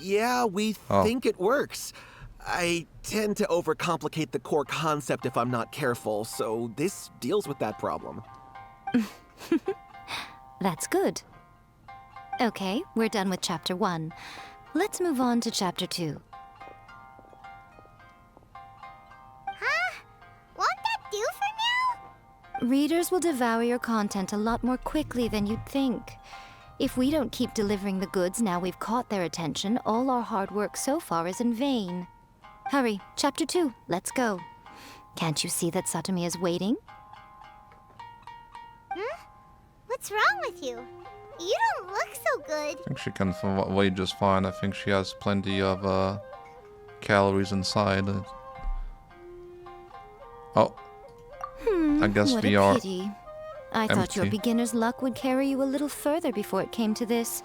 Yeah, we think it works. I tend to overcomplicate the core concept if I'm not careful, so this deals with that problem. That's good. Okay, we're done with Chapter 1. Let's move on to Chapter 2. Won't that do for now? Readers will devour your content a lot more quickly than you'd think. If we don't keep delivering the goods now we've caught their attention, all our hard work so far is in vain. Hurry, Chapter 2, let's go. Can't you see that Satomi is waiting? What's wrong with you? You don't look so good. I think she can wait just fine. I think she has plenty of calories inside. Oh. I guess What we a are pity. I thought your empty. beginner's luck would carry you a little further before it came to this.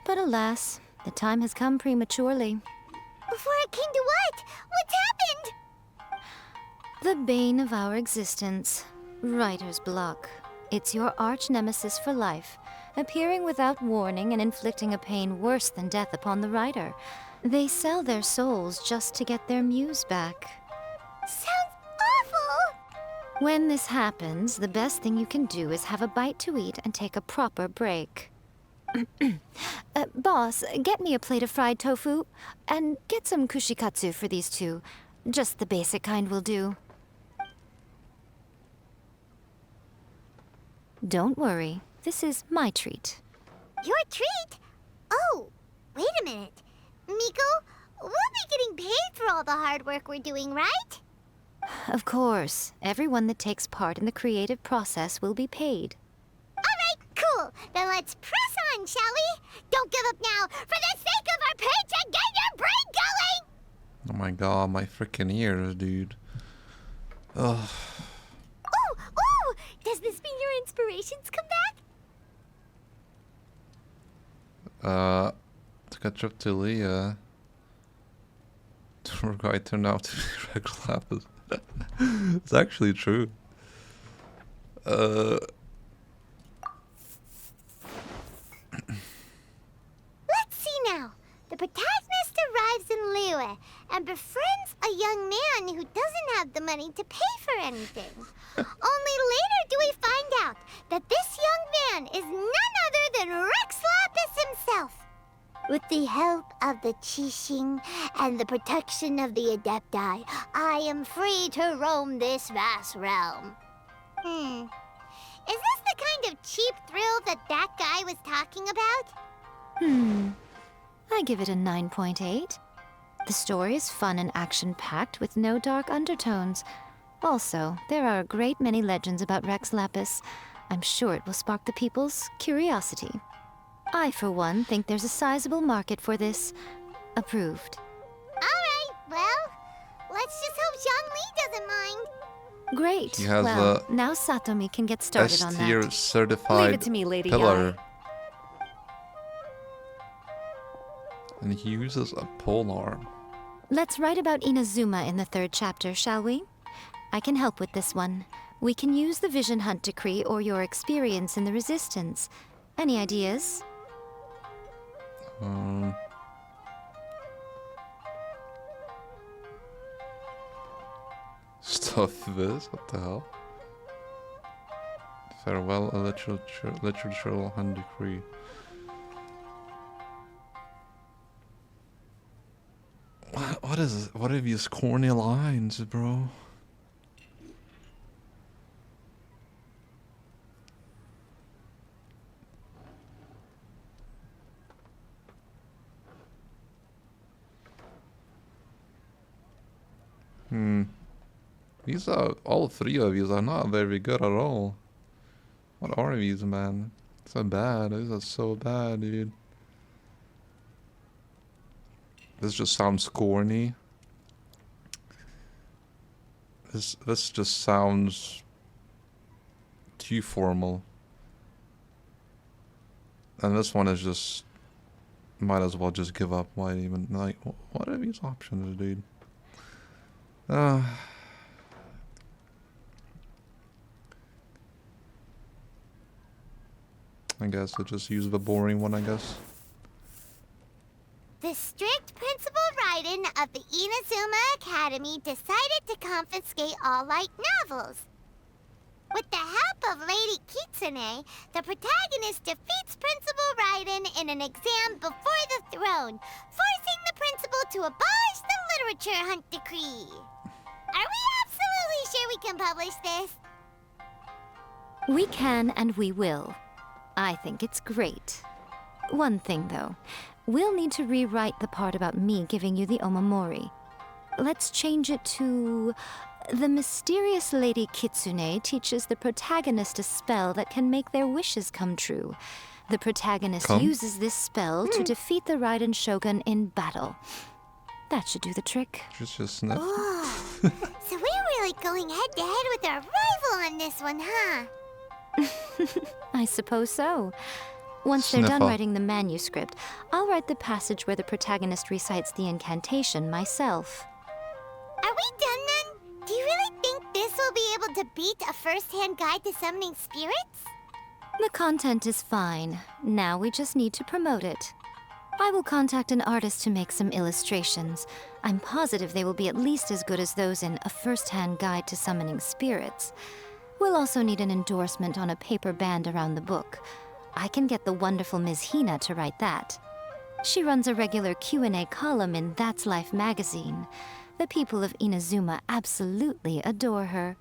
But alas, the time has come prematurely. Before it came to what? What's happened? The bane of our existence. Writer's block. It's your arch nemesis for life, appearing without warning and inflicting a pain worse than death upon the writer. They sell their souls just to get their muse back. Sounds awful! When this happens, the best thing you can do is have a bite to eat and take a proper break. Boss, get me a plate of fried tofu, and get some kushikatsu for these two. Just the basic kind will do. Don't worry, this is my treat. Your treat? Oh, wait a minute. Miko, we'll be getting paid for all the hard work we're doing, right? Of course, everyone that takes part in the creative process will be paid. Alright, cool. Then let's press on, shall we? Don't give up now. For the sake of our paycheck, get your brain going! Oh my god, my freaking ears, dude. Ugh. Oh! Does this mean your inspirations come back? Took a trip to Leah. Tour guide turned out to be regular lapis. It's actually true. Let's see now. The protagonist arrives in Liyue and befriends a young man who doesn't have the money to pay for anything. Only later do we find out that this young man is none other than Rex Lapis himself. With the help of the Qixing and the protection of the Adepti, I am free to roam this vast realm. Is this the kind of cheap thrill that guy was talking about? I give it a 9.8. The story is fun and action-packed with no dark undertones. Also, there are a great many legends about Rex Lapis. I'm sure it will spark the people's curiosity. I, for one, think there's a sizable market for this. Approved. Alright, well, let's just hope Jean-Li doesn't mind. Great. He has well, a now Satomi can get started on S-tier that. certified Leave it to me, Lady pillar. Yai. And he uses a polearm. Let's write about Inazuma in the 3rd chapter, shall we? I can help with this one. We can use the Vision Hunt Decree or your experience in the Resistance. Any ideas? Stuff this? What the hell? Farewell, a literal hand decree. What are these corny lines, bro? These are, all 3 of these are not very good at all. What are these, man? So bad. These are so bad, dude. This just sounds corny. This just sounds too formal. And this one is just, might as well just give up. Why even, like, what are these options, dude? I guess I'll just use the boring one, I guess. The strict Principal Raiden of the Inazuma Academy decided to confiscate all light novels. With the help of Lady Kitsune, the protagonist defeats Principal Raiden in an exam before the throne, forcing the principal to abolish the literature hunt decree. Are we absolutely sure we can publish this? We can and we will. I think it's great. One thing, though. We'll need to rewrite the part about me giving you the Omamori. Let's change it to... The mysterious Lady Kitsune teaches the protagonist a spell that can make their wishes come true. The protagonist uses this spell to defeat the Raiden Shogun in battle. That should do the trick. Just sniff. Oh, so we're really going head-to-head with our rival on this one, huh? I suppose so. Once they're done Sniffer. writing the manuscript, I'll write the passage where the protagonist recites the incantation myself. Are we done then? Do you really think this will be able to beat a first-hand guide to summoning spirits? The content is fine. Now we just need to promote it. I will contact an artist to make some illustrations. I'm positive they will be at least as good as those in A First-Hand Guide to Summoning Spirits. We'll also need an endorsement on a paper band around the book. I can get the wonderful Ms. Hina to write that. She runs a regular Q&A column in That's Life magazine. The people of Inazuma absolutely adore her.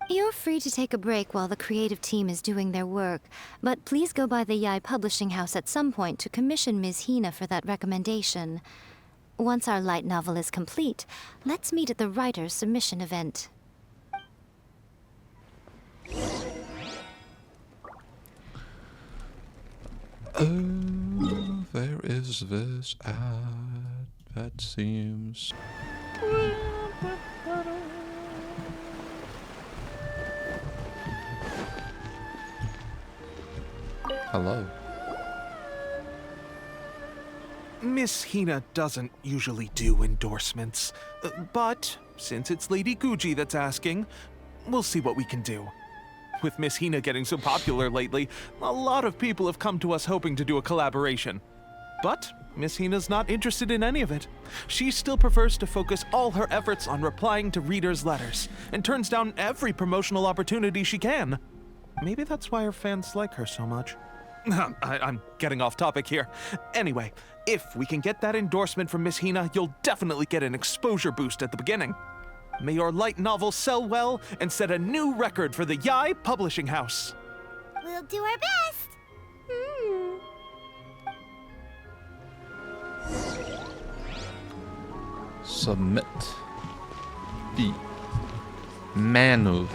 You're free to take a break while the creative team is doing their work, but please go by the Yai Publishing House at some point to commission Ms. Hina for that recommendation. Once our light novel is complete, let's meet at the writer's submission event. There is this ad that seems... Hello. Miss Hina doesn't usually do endorsements, but since it's Lady Guji that's asking, we'll see what we can do. With Miss Hina getting so popular lately, a lot of people have come to us hoping to do a collaboration. But Miss Hina's not interested in any of it. She still prefers to focus all her efforts on replying to readers' letters, and turns down every promotional opportunity she can. Maybe that's why her fans like her so much. I'm getting off topic here. Anyway, if we can get that endorsement from Miss Hina, you'll definitely get an exposure boost at the beginning. May your light novel sell well and set a new record for the Yai Publishing House. We'll do our best. Submit the Manu.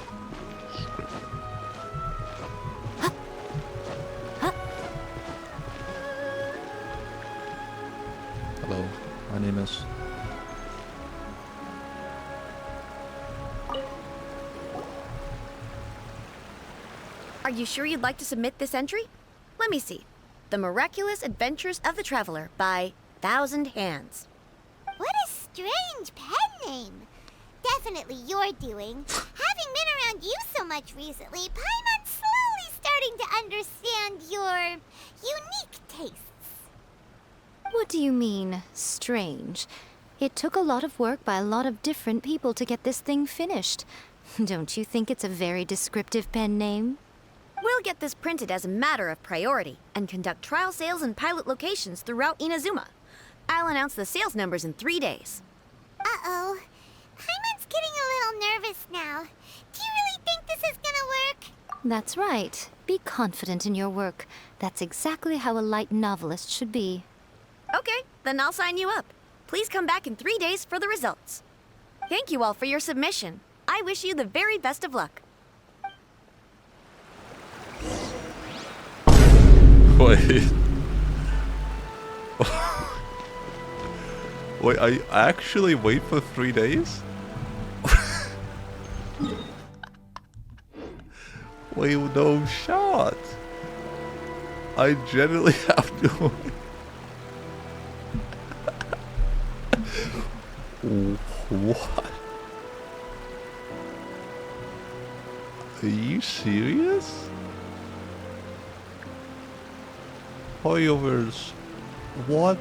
Hello, my name is... Are you sure you'd like to submit this entry? Let me see. The Miraculous Adventures of the Traveler by Thousand Hands. What a strange pen name. Definitely your doing. Having been around you so much recently, Paimon's slowly starting to understand your unique tastes. What do you mean, strange? It took a lot of work by a lot of different people to get this thing finished. Don't you think it's a very descriptive pen name? We'll get this printed as a matter of priority and conduct trial sales in pilot locations throughout Inazuma. I'll announce the sales numbers in 3 days. Uh-oh. Paimon's getting a little nervous now. Do you really think this is gonna work? That's right. Be confident in your work. That's exactly how a light novelist should be. Okay, then I'll sign you up. Please come back in 3 days for the results. Thank you all for your submission. I wish you the very best of luck. Wait. Wait, I actually wait for 3 days? Wait, no shot. I generally have to What? Are you serious? Hoyovers, what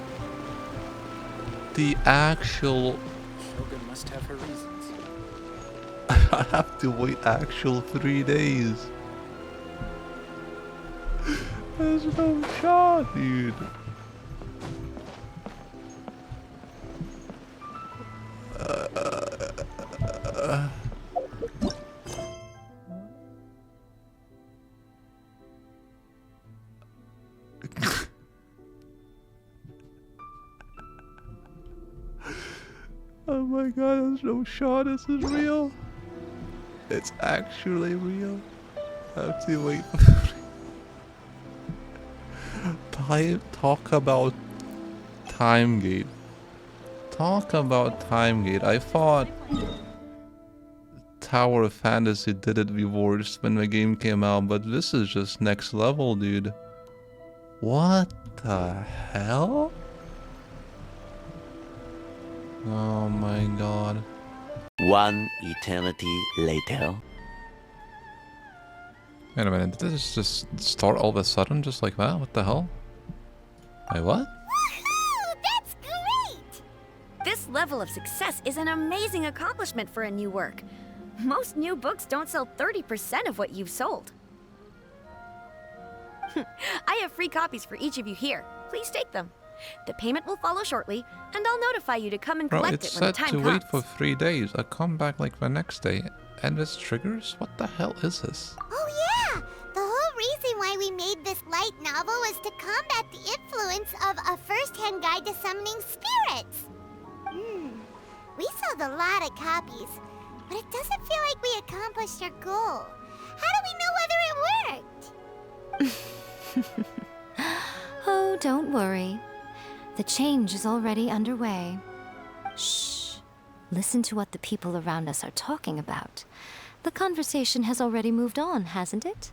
the actual... Shogun must have her reasons. I have to wait actual 3 days. There's no shot, dude. Oh my god, there's no shot, this is real. It's actually real. I have to wait for talk about time gate. Talk about time gate. I thought Tower of Fantasy did it before when the game came out, but this is just next level, dude. What the hell? Oh my god. One eternity later. Wait a minute, did this just start all of a sudden just like that? What the hell? Wait, what? Woohoo! That's great! This level of success is an amazing accomplishment for a new work. Most new books don't sell 30% of what you've sold. I have free copies for each of you here. Please take them. The payment will follow shortly, and I'll notify you to come and Bro, collect it's it when the set time to comes. wait for 3 days. I come back like the next day. endless triggers? What the hell is this? Oh yeah! The whole reason why we made this light novel was to combat the influence of a first-hand guide to summoning spirits. We sold a lot of copies, but it doesn't feel like we accomplished our goal. How do we know whether it worked? Oh, don't worry. The change is already underway. Shh. Listen to what the people around us are talking about. The conversation has already moved on, hasn't it?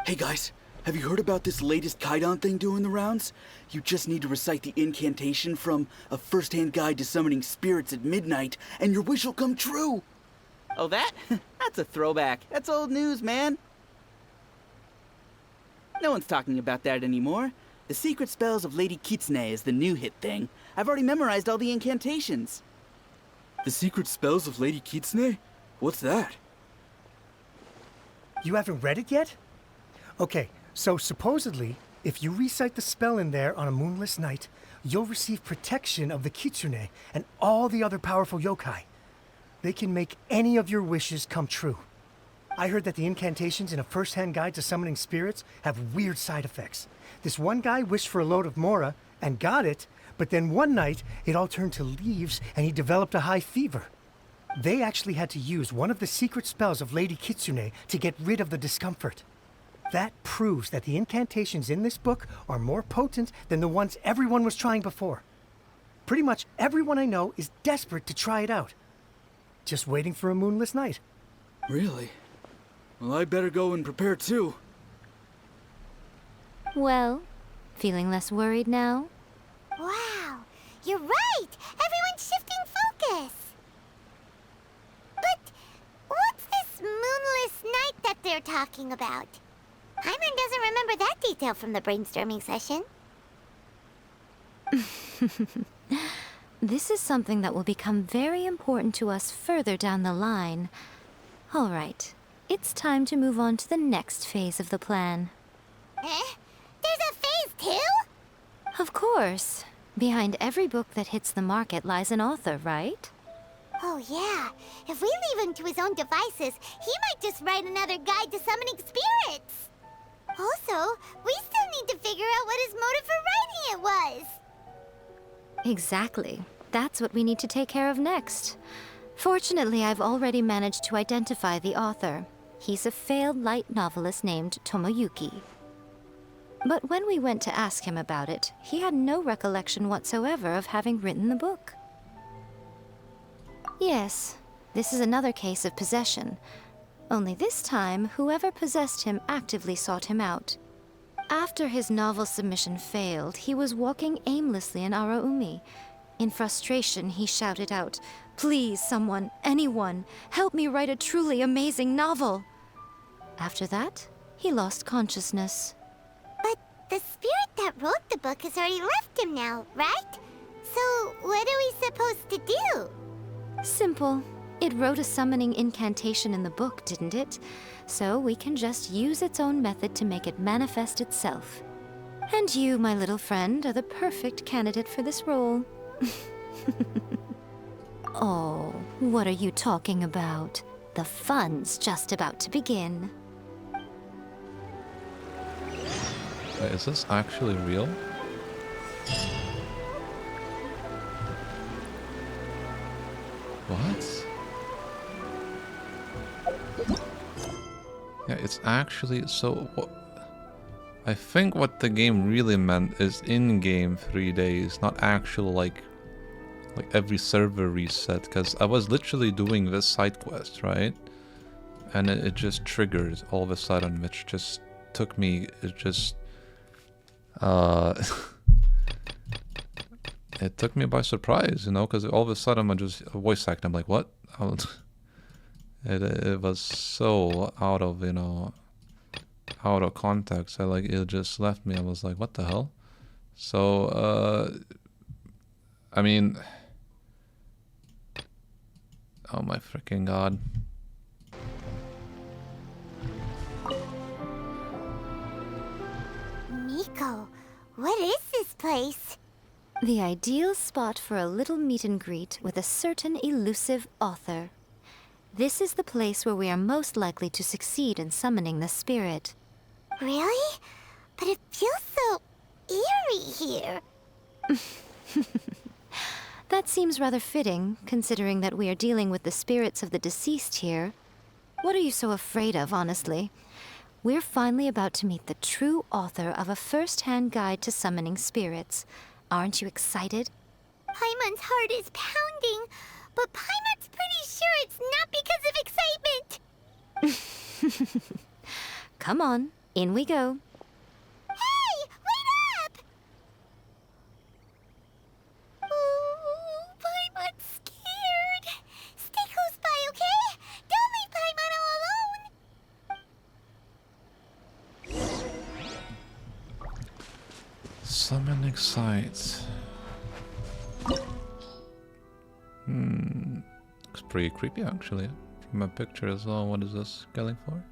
Hey guys, have you heard about this latest Kaidan thing doing the rounds? You just need to recite the incantation from A First-Hand Guide to Summoning Spirits at midnight, and your wish will come true! Oh, that? That's a throwback. That's old news, man. No one's talking about that anymore. The secret spells of Lady Kitsune is the new hit thing. I've already memorized all the incantations. The secret spells of Lady Kitsune? What's that? You haven't read it yet? Okay, so supposedly, if you recite the spell in there on a moonless night, you'll receive protection of the Kitsune and all the other powerful yokai. They can make any of your wishes come true. I heard that the incantations in A First-Hand Guide to Summoning Spirits have weird side effects. This one guy wished for a load of mora and got it, but then one night it all turned to leaves and he developed a high fever. They actually had to use one of the secret spells of Lady Kitsune to get rid of the discomfort. That proves that the incantations in this book are more potent than the ones everyone was trying before. Pretty much everyone I know is desperate to try it out. Just waiting for a moonless night. Really? Well, I better go and prepare too. Well, feeling less worried now? Wow, you're right! Everyone's shifting focus! But what's this moonless night that they're talking about? Hyman doesn't remember that detail from the brainstorming session. This is something that will become very important to us further down the line. All right, it's time to move on to the next phase of the plan. Eh? There's a phase 2? Of course. Behind every book that hits the market lies an author, right? Oh yeah, if we leave him to his own devices, he might just write another guide to summoning spirits. Also, we still need to figure out what his motive for writing it was. Exactly. That's what we need to take care of next. Fortunately, I've already managed to identify the author. He's a failed light novelist named Tomoyuki. But when we went to ask him about it, he had no recollection whatsoever of having written the book. Yes, this is another case of possession. Only this time, whoever possessed him actively sought him out. After his novel submission failed, he was walking aimlessly in Araumi. In frustration, he shouted out, "Please, someone, anyone, help me write a truly amazing novel." After that, he lost consciousness. But the spirit that wrote the book has already left him now, right? So what are we supposed to do? Simple. It wrote a summoning incantation in the book, didn't it? So we can just use its own method to make it manifest itself. And you, my little friend, are the perfect candidate for this role. Oh, what are you talking about? The fun's just about to begin. Wait, is this actually real? What? Yeah, it's actually so. I think what the game really meant is in-game 3 days, not actual like every server reset. Because I was literally doing this side quest, right? And it just triggered all of a sudden, which just took me. It just it took me by surprise, you know, because all of a sudden I just voice acted. I'm like, what? It was so out of, you know, out of context. It just left me. I was like, what the hell? So I mean, oh my freaking god. Nico, what is this place? The ideal spot for a little meet and greet with a certain elusive author. This is the place where we are most likely to succeed in summoning the spirit. Really? But it feels so eerie here. That seems rather fitting, considering that we are dealing with the spirits of the deceased here. What are you so afraid of, honestly? We're finally about to meet the true author of a first-hand guide to summoning spirits. Aren't you excited? Paimon's heart is pounding, but Paimon's pretty sure it's not because of excitement. Come on, in we go. Hey, wait up! Oh, Paimon's scared. Stay close by, okay? Don't leave Paimon all alone. Summoning sites. Looks pretty creepy actually. From my picture as well. What is this going for?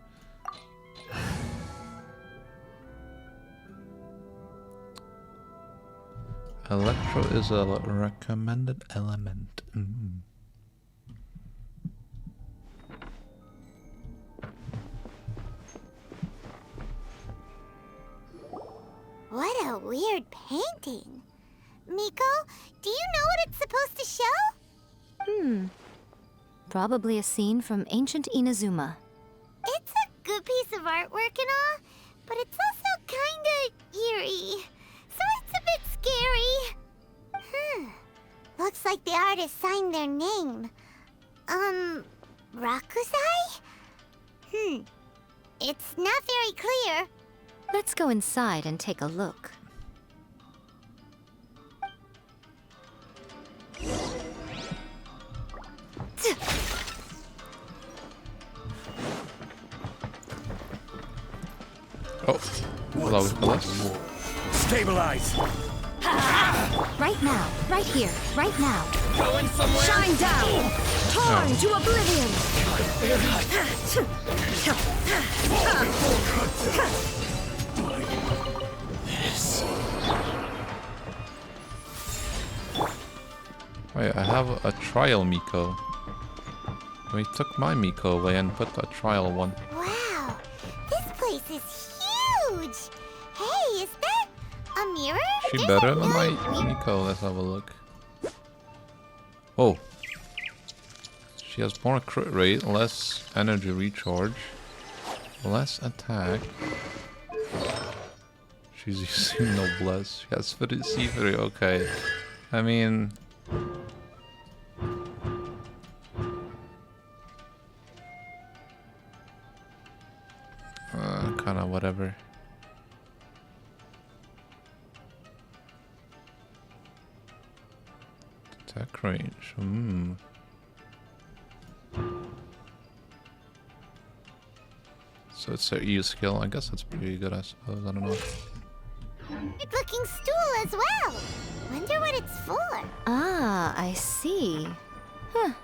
Electro is a recommended element. What a weird painting. Miko, do you know what it's supposed to show? Probably a scene from ancient Inazuma. It's a good piece of artwork and all, but it's also kinda eerie. So it's a bit scary. Looks like the artist signed their name. Rakusai? It's not very clear. Let's go inside and take a look. Oh, hello, Nicholas. Stabilize! Right now, right here, right now. Going somewhere. Shine down. Torn to oblivion. Wait, I have a trial Miko. We took my Miko away and put a trial one. Wow, this place is huge. Hey, is that a mirror? She There's better a than really my weird- Miko. Let's have a look. Oh. She has more crit rate, less energy recharge, less attack. She's using Noblesse. She has C3, okay. I mean... kinda whatever. Attack range, So it's her EU skill. I guess that's pretty good, I suppose. I don't know. Good-looking stool as well. Wonder what it's for. Ah, I see. Huh.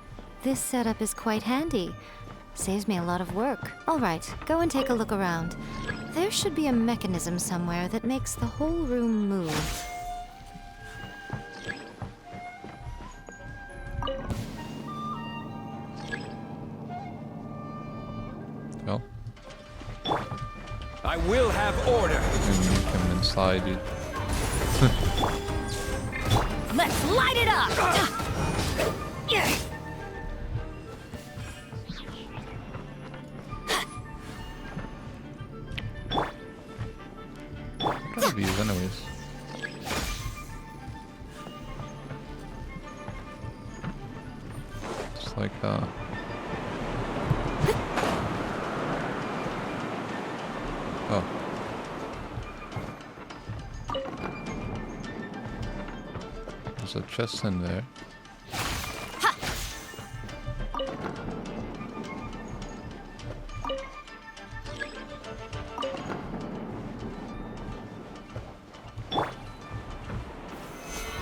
This setup is quite handy. Saves me a lot of work. All right, go and take a look around. There should be a mechanism somewhere that makes the whole room move. Well, I will have order. maybe you come inside, dude. Let's light it up. What are these, anyways? It's like, Oh. There's a chest in there.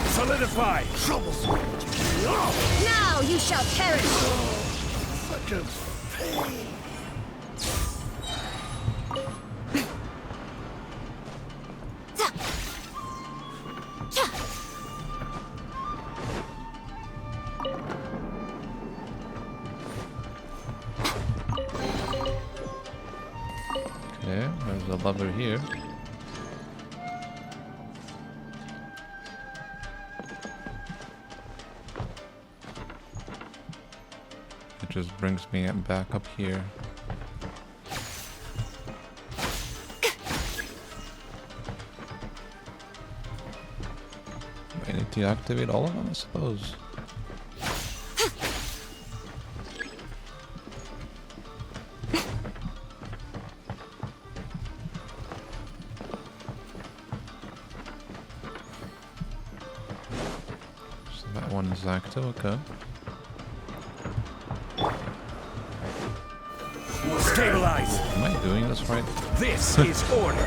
Solidify! Now you shall perish. Such a pain. traveler here. It just brings me back up here. I need to activate all of them, I suppose. So that one is active, okay. Stabilize! Am I doing this right? This is order!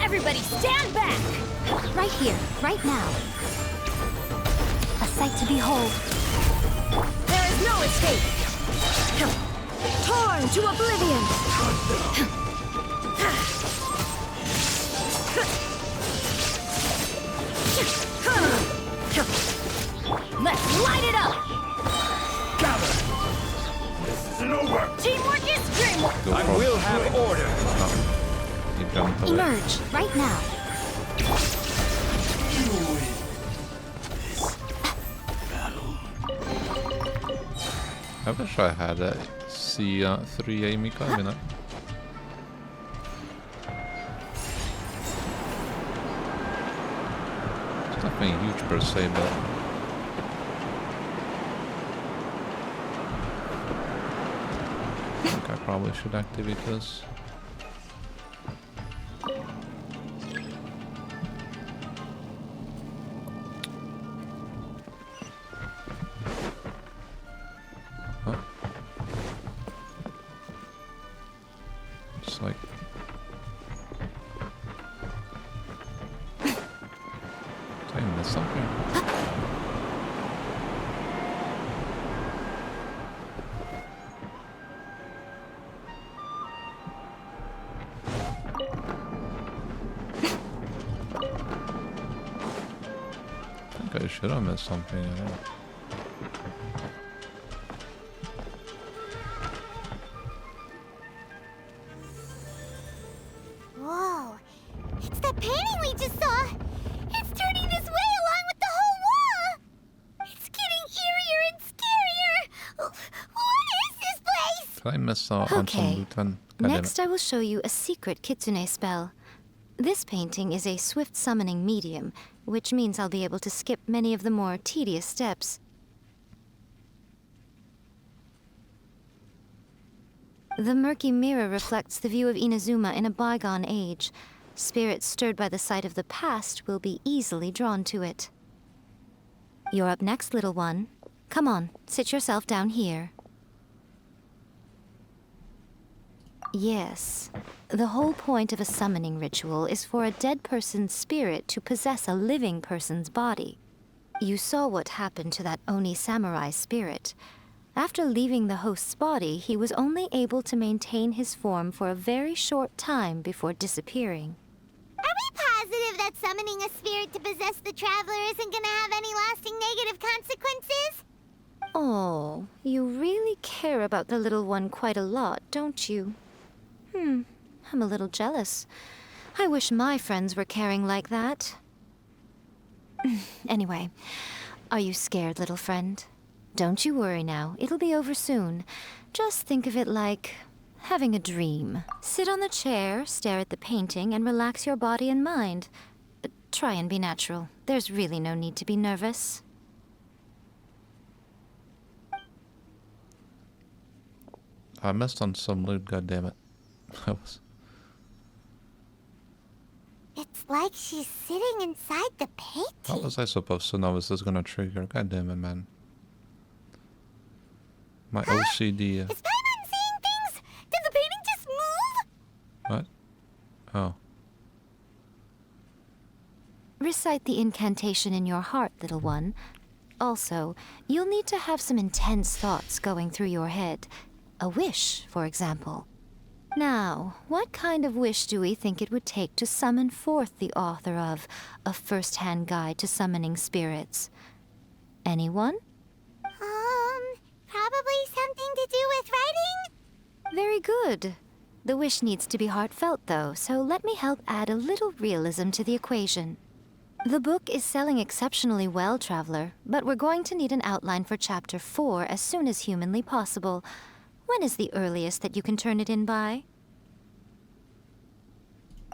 Everybody stand back! Right here, right now. A sight to behold. There is no escape. Torn to oblivion. Let's light it up! Gather! This isn't over! Teamwork is dreamwork! Go I for it. will have order! Oh, you jumped away. Emerge, right now. I wish I had a C3 Amica, you know. It's nothing huge per se, but I think I probably should activate this. Huh? It's like did I miss something? I think I should have missed something. I don't know. Whoa, it's that painting we just saw! It's turning this way along with the whole wall! It's getting eerier and scarier! What is this place? Did I miss on some Okay. loot then? God damn it. Next, I will show you a secret kitsune spell. This painting is a swift summoning medium, which means I'll be able to skip many of the more tedious steps. The murky mirror reflects the view of Inazuma in a bygone age. Spirits stirred by the sight of the past will be easily drawn to it. You're up next, little one. Come on, sit yourself down here. Yes. The whole point of a summoning ritual is for a dead person's spirit to possess a living person's body. You saw what happened to that Oni samurai spirit. After leaving the host's body, he was only able to maintain his form for a very short time before disappearing. Are we positive that summoning a spirit to possess the traveler isn't gonna have any lasting negative consequences? Oh, you really care about the little one quite a lot, don't you? I'm a little jealous. I wish my friends were caring like that. Anyway, are you scared, little friend? Don't you worry now, it'll be over soon. Just think of it like having a dream. Sit on the chair, stare at the painting, and relax your body and mind. Try and be natural. There's really no need to be nervous. I missed on some loot, goddammit. That was It's like she's sitting inside the painting. how was I supposed to know this is gonna trigger? God damn it, man. My OCD. Is Paimon seeing things? Did the painting just move? What? Oh. Recite the incantation in your heart, little one. Also, you'll need to have some intense thoughts going through your head. A wish, for example. Now, what kind of wish do we think it would take to summon forth the author of A First-Hand Guide to Summoning Spirits? Anyone? Probably something to do with writing? Very good. The wish needs to be heartfelt, though, so let me help add a little realism to the equation. The book is selling exceptionally well, Traveler, but we're going to need an outline for Chapter 4 as soon as humanly possible. When is the earliest that you can turn it in by?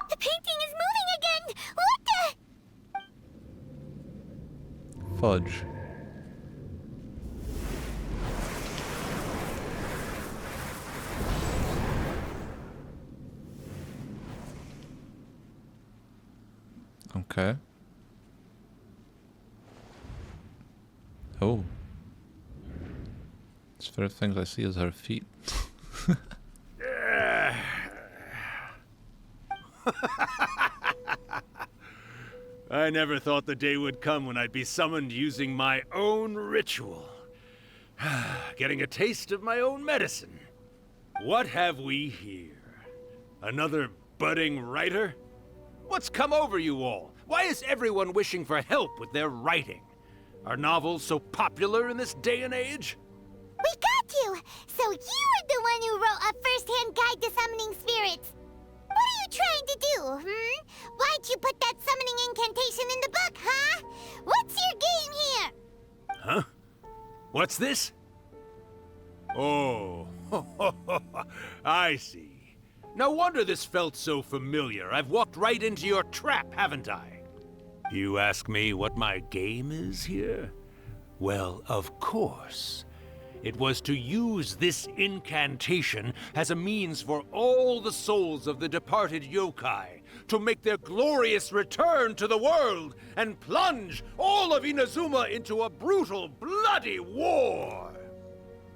The painting is moving again! What the? Fudge. Okay. Oh. The first things I see is her feet. I never thought the day would come when I'd be summoned using my own ritual. Getting a taste of my own medicine. What have we here? Another budding writer? What's come over you all? Why is everyone wishing for help with their writing? Are novels so popular in this day and age? We got you! So you were the one who wrote a first-hand guide to summoning spirits. What are you trying to do, Why'd you put that summoning incantation in the book, huh? What's your game here? Huh? What's this? Oh, I see. No wonder this felt so familiar. I've walked right into your trap, haven't I? You ask me what my game is here? Well, of course. It was to use this incantation as a means for all the souls of the departed yokai to make their glorious return to the world and plunge all of Inazuma into a brutal, bloody war!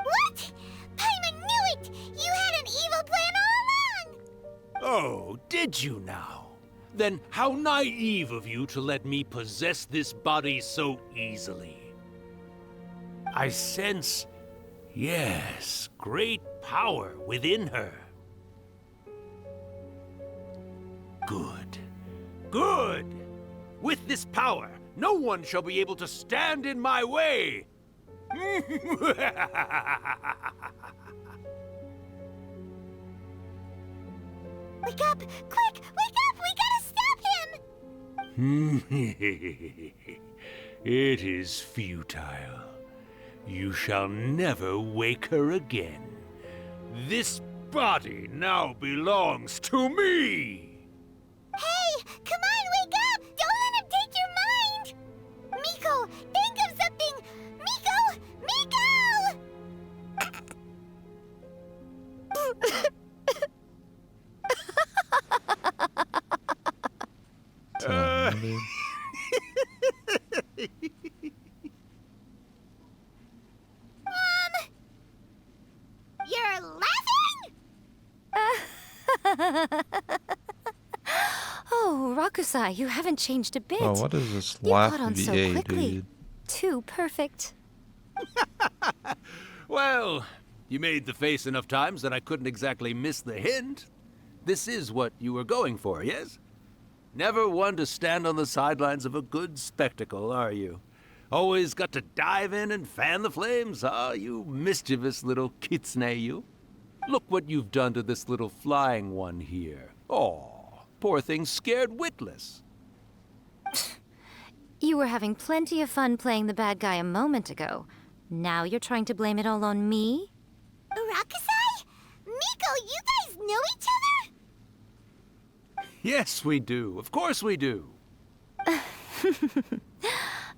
What? Paimon knew it! You had an evil plan all along! Oh, did you now? Then how naive of you to let me possess this body so easily. I sense, yes, great power within her. Good. Good! With this power, no one shall be able to stand in my way! Wake up! Quick! Wake up! We gotta stop him! It is futile. You shall never wake her again. This body now belongs to me! Hey! Come on, wake up! Don't let him take your mind! Miko, think of something! Miko! Miko! You're laughing? Oh, Rakusai, you haven't changed a bit. Oh, what is this You laugh caught on so VA, quickly. dude? Too perfect. Well, you made the face enough times that I couldn't exactly miss the hint. This is what you were going for, yes? Never one to stand on the sidelines of a good spectacle, are you? Always got to dive in and fan the flames, huh? You mischievous little kitsune, you. Look what you've done to this little flying one here. Oh, poor thing scared witless. You were having plenty of fun playing the bad guy a moment ago. Now you're trying to blame it all on me? Rakusai? Miko, you guys know each other? Yes, we do. Of course we do.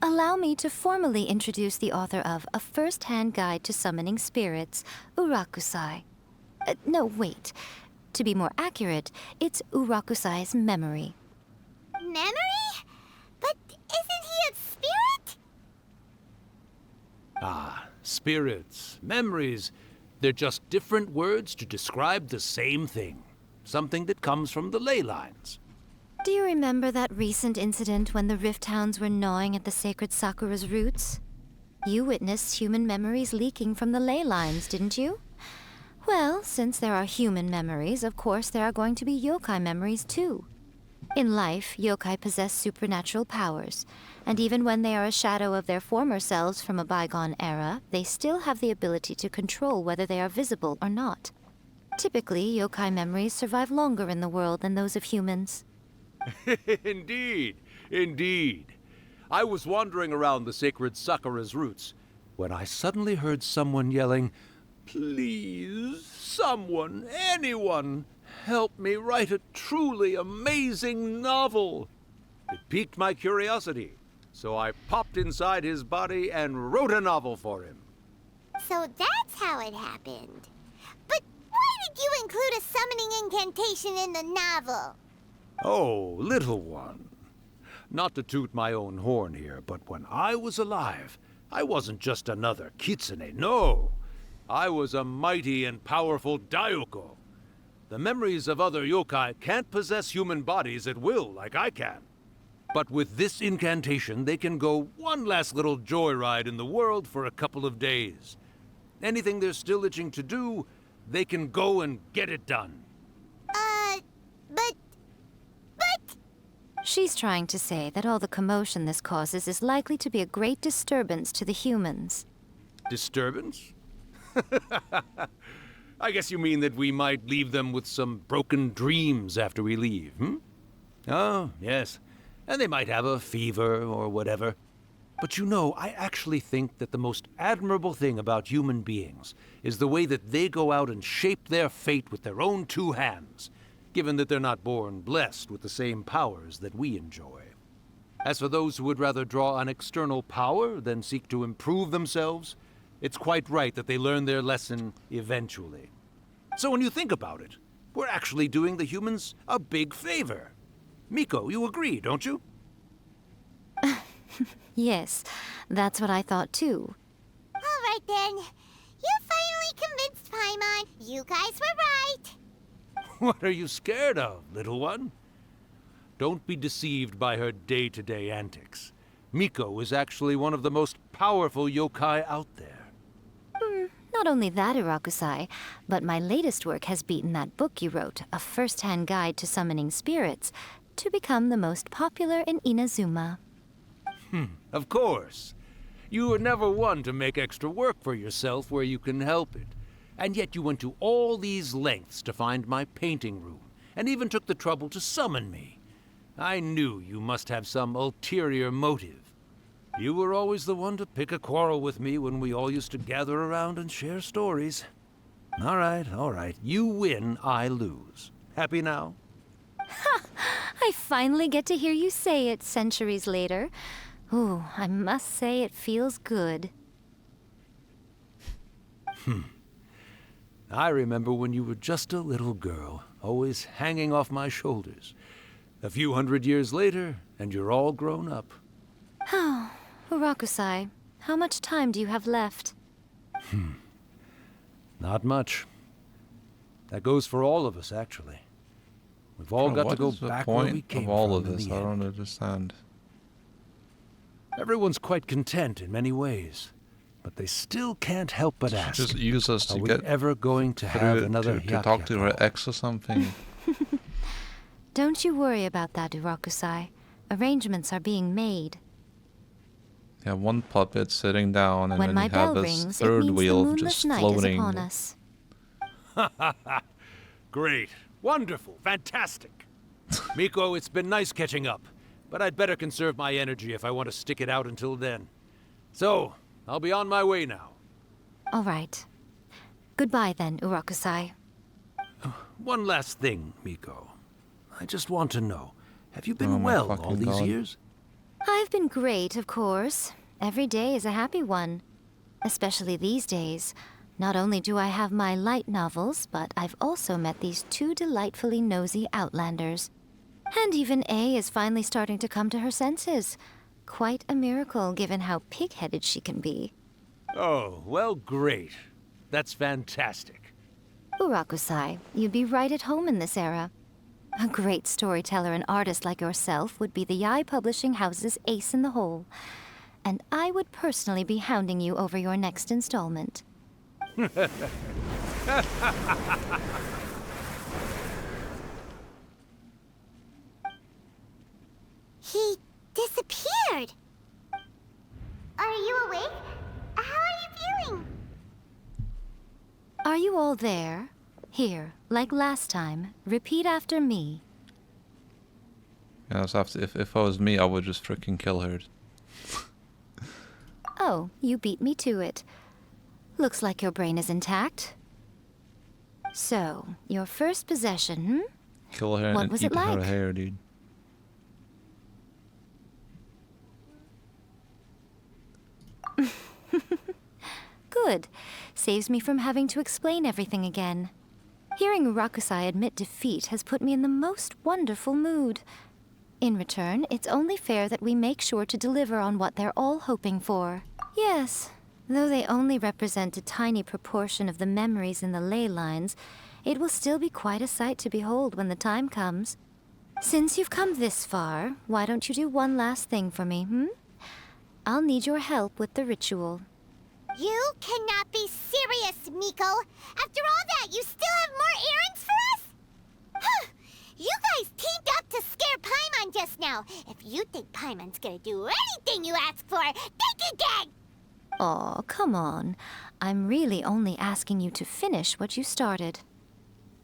Allow me to formally introduce the author of A First-Hand Guide to Summoning Spirits, Urakusai. No, wait. To be more accurate, it's Urakusai's memory. Memory? But isn't he a spirit? Ah, spirits, memories. They're just different words to describe the same thing. Something that comes from the ley lines. Do you remember that recent incident when the Rift Hounds were gnawing at the sacred Sakura's roots? You witnessed human memories leaking from the ley lines, didn't you? Well, since there are human memories, of course there are going to be yokai memories too. In life, yokai possess supernatural powers, and even when they are a shadow of their former selves from a bygone era, they still have the ability to control whether they are visible or not. Typically, yokai memories survive longer in the world than those of humans. Indeed, indeed. I was wandering around the sacred Sakura's roots when I suddenly heard someone yelling, "Please, someone, anyone, help me write a truly amazing novel." It piqued my curiosity, so I popped inside his body and wrote a novel for him. So that's how it happened. But why did you include a summoning incantation in the novel? Oh, little one. Not to toot my own horn here, but when I was alive, I wasn't just another kitsune, no. I was a mighty and powerful Daiyoko. The memories of other yokai can't possess human bodies at will like I can. But with this incantation, they can go one last little joyride in the world for a couple of days. Anything they're still itching to do, they can go and get it done. But... She's trying to say that all the commotion this causes is likely to be a great disturbance to the humans. Disturbance? I guess you mean that we might leave them with some broken dreams after we leave, hmm? Oh, yes. And they might have a fever or whatever. But you know, I actually think that the most admirable thing about human beings is the way that they go out and shape their fate with their own two hands, given that they're not born blessed with the same powers that we enjoy. As for those who would rather draw on external power than seek to improve themselves, it's quite right that they learn their lesson eventually. So when you think about it, we're actually doing the humans a big favor. Miko, you agree, don't you? Yes, that's what I thought too. All right then. You finally convinced Paimon. You guys were right. What are you scared of, little one? Don't be deceived by her day-to-day antics. Miko is actually one of the most powerful yokai out there. Not only that, Urakusai, but my latest work has beaten that book you wrote, A First-Hand Guide to Summoning Spirits, to become the most popular in Inazuma. Of course. You were never one to make extra work for yourself where you can help it. And yet you went to all these lengths to find my painting room, and even took the trouble to summon me. I knew you must have some ulterior motive. You were always the one to pick a quarrel with me when we all used to gather around and share stories. All right. You win, I lose. Happy now? Ha! I finally get to hear you say it centuries later. Ooh, I must say it feels good. I remember when you were just a little girl, always hanging off my shoulders. A few hundred years later, and you're all grown up. Oh, Urakusai, how much time do you have left? Not much. That goes for all of us, actually. We've all got to go back where we came from. What is the point of all of this? I don't understand. Everyone's quite content in many ways, but they still can't help but ask. Just use us to are we get ever going to have another to talk to her ex or something. Don't you worry about that, Urakusai. Arrangements are being made. Yeah, one puppet sitting down, and when then my you bell have rings, this third it means wheel the moonless just night floating. is upon us. Great. Wonderful. Fantastic. Miko, it's been nice catching up, but I'd better conserve my energy if I want to stick it out until then. So, I'll be on my way now. All right. Goodbye then, Urakusai. One last thing, Miko. I just want to know, have you been well all these years? I've been great, of course. Every day is a happy one. Especially these days. Not only do I have my light novels, but I've also met these two delightfully nosy outlanders. And even A is finally starting to come to her senses. Quite a miracle, given how pig-headed she can be. Oh, well, great. That's fantastic. Urakusai, you'd be right at home in this era. A great storyteller and artist like yourself would be the Yae Publishing House's ace in the hole. And I would personally be hounding you over your next installment. He disappeared. Are you awake? How are you feeling? Are you all there? Here, like last time, repeat after me. Yeah, so if I was me, I would just freaking kill her. Oh, you beat me to it. Looks like your brain is intact. So, your first possession, hmm? Kill her What and was eat it like? her hair, dude. Good. Saves me from having to explain everything again. Hearing Rakusai admit defeat has put me in the most wonderful mood. In return, it's only fair that we make sure to deliver on what they're all hoping for. Yes, though they only represent a tiny proportion of the memories in the ley lines, it will still be quite a sight to behold when the time comes. Since you've come this far, why don't you do one last thing for me, hmm? I'll need your help with the ritual. You cannot be serious, Miko. After all that, you still have more errands for us? Huh. You guys teamed up to scare Paimon just now. If you think Paimon's gonna do anything you ask for, think again! Aw, come on. I'm really only asking you to finish what you started.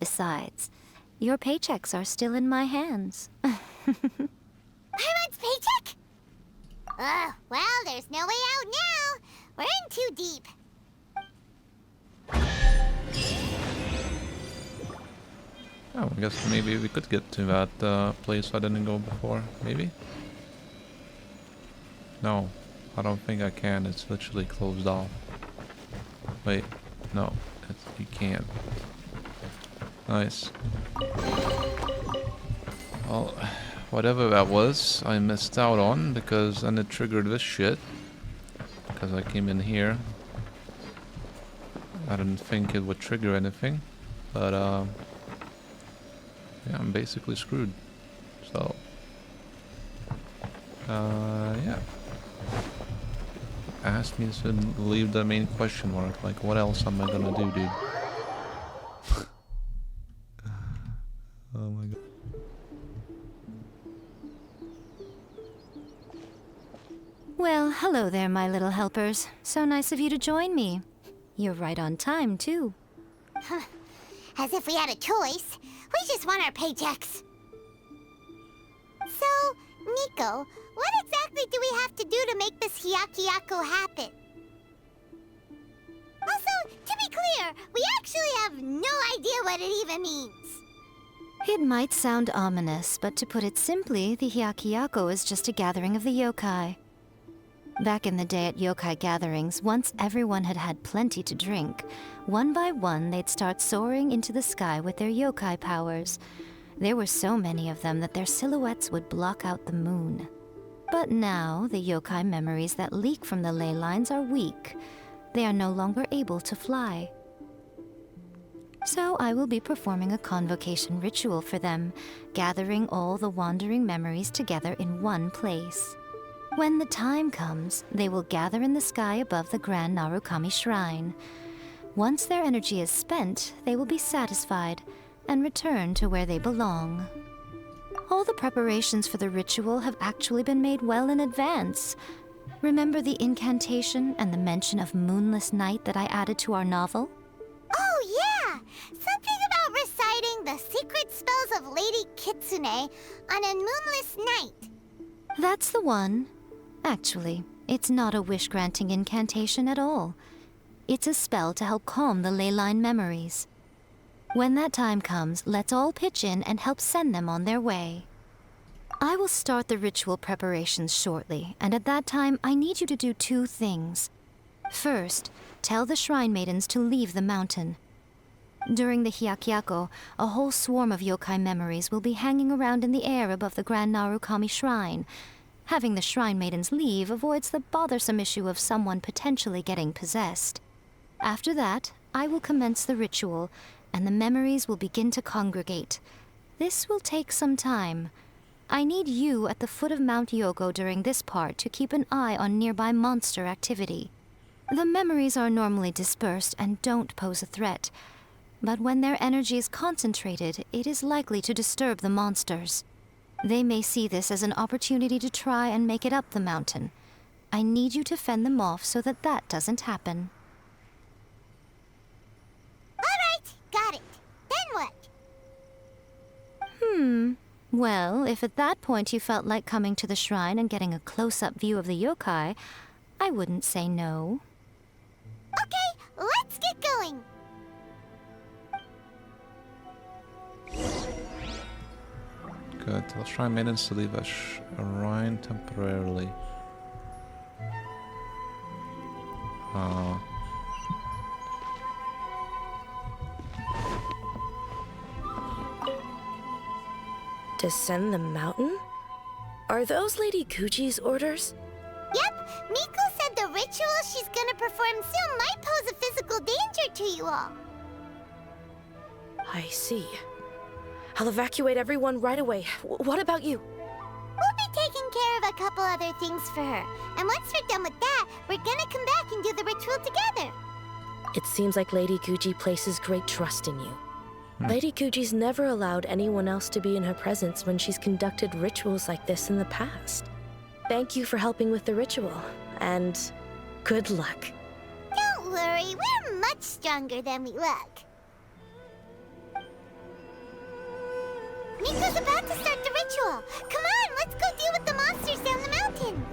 Besides, your paychecks are still in my hands. Paimon's paycheck? Well, there's no way out now. We're in too deep. Oh, I guess maybe we could get to that place I didn't go before. Maybe? No, I don't think I can. It's literally closed off. Wait, no, you can't. Nice. Well, whatever that was, I missed out on because then it triggered this shit. Because I came in here. I didn't think it would trigger anything. But, yeah, I'm basically screwed. So, yeah. Asked me to leave the main question mark. Like, what else am I gonna do, dude? Oh my god. Well, hello there, my little helpers. So nice of you to join me. You're right on time, too. As if we had a choice. We just want our paychecks. So, Nico, what exactly do we have to do to make this Hyakyako happen? Also, to be clear, we actually have no idea what it even means. It might sound ominous, but to put it simply, the Hyakyako is just a gathering of the yokai. Back in the day at yokai gatherings, once everyone had had plenty to drink, one by one they'd start soaring into the sky with their yokai powers. There were so many of them that their silhouettes would block out the moon. But now, the yokai memories that leak from the ley lines are weak. They are no longer able to fly. So I will be performing a convocation ritual for them, gathering all the wandering memories together in one place. When the time comes, they will gather in the sky above the Grand Narukami Shrine. Once their energy is spent, they will be satisfied and return to where they belong. All the preparations for the ritual have actually been made well in advance. Remember the incantation and the mention of moonless night that I added to our novel? Oh, yeah! Something about reciting the secret spells of Lady Kitsune on a moonless night. That's the one. Actually, it's not a wish-granting incantation at all. It's a spell to help calm the ley line memories. When that time comes, let's all pitch in and help send them on their way. I will start the ritual preparations shortly, and at that time, I need you to do two things. First, tell the shrine maidens to leave the mountain. During the Hyakyako, a whole swarm of yokai memories will be hanging around in the air above the Grand Narukami Shrine. Having the shrine maidens leave avoids the bothersome issue of someone potentially getting possessed. After that, I will commence the ritual, and the memories will begin to congregate. This will take some time. I need you at the foot of Mount Yogo during this part to keep an eye on nearby monster activity. The memories are normally dispersed and don't pose a threat, but when their energy is concentrated, it is likely to disturb the monsters. They may see this as an opportunity to try and make it up the mountain. I need you to fend them off so that that doesn't happen. All right, got it. Well, if at that point you felt like coming to the shrine and getting a close-up view of the yokai, I wouldn't say no. Okay, let's get going. Good. Let's try maidens to leave a shrine temporarily. Descend the mountain? Are those Lady Gucci's orders? Yep, Miko said the ritual she's gonna perform soon might pose a physical danger to you all. I see. I'll evacuate everyone right away. What about you? We'll be taking care of a couple other things for her. And once we're done with that, we're gonna come back and do the ritual together. It seems like Lady Gucci places great trust in you. Lady Gucci's never allowed anyone else to be in her presence when she's conducted rituals like this in the past. Thank you for helping with the ritual, and good luck. Don't worry, we're much stronger than we look. Miko's about to start the ritual. Come on, let's go deal with the monsters down the mountain.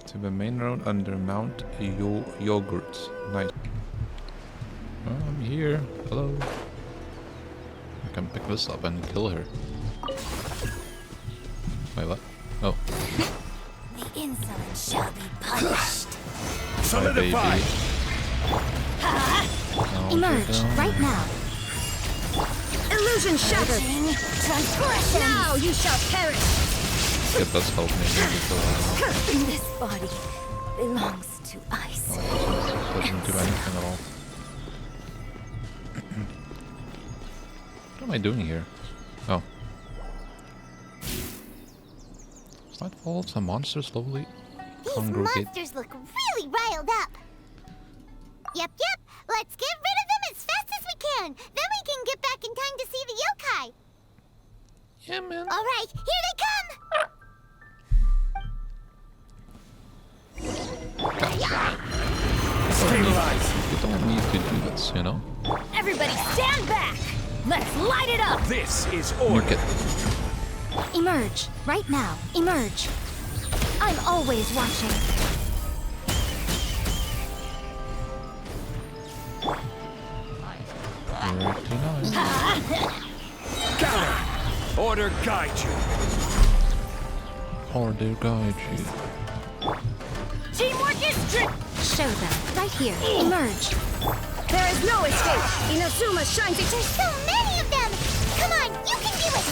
To the main road under Mount Yogurt. Nice. Oh, I'm here. Hello. I can pick this up and kill her. Wait, what? Oh. The insolent shall be punished. Solidify! Emerge right now. Illusion shattered. Transgression. Now you shall perish. Get this help maybe. This body belongs to ice. Oh, it doesn't do anything at all. What am I doing here? Oh. Does that fall some monsters slowly These congregate? monsters look really riled up. Yep. Let's get rid of them as fast as we can. Then we can get back in time to see the yokai. Yeah, man. All right, here they come. Stabilize. You don't need to do this, you know? Everybody stand back. Let's light it up. This is order. Emerge right now. Emerge. I'm always watching. Order guide you. Order guide you. Teamwork is Show them right here. Emerge. There is no escape. Inazuma shines its. There's so many of them. Come on, you can do it.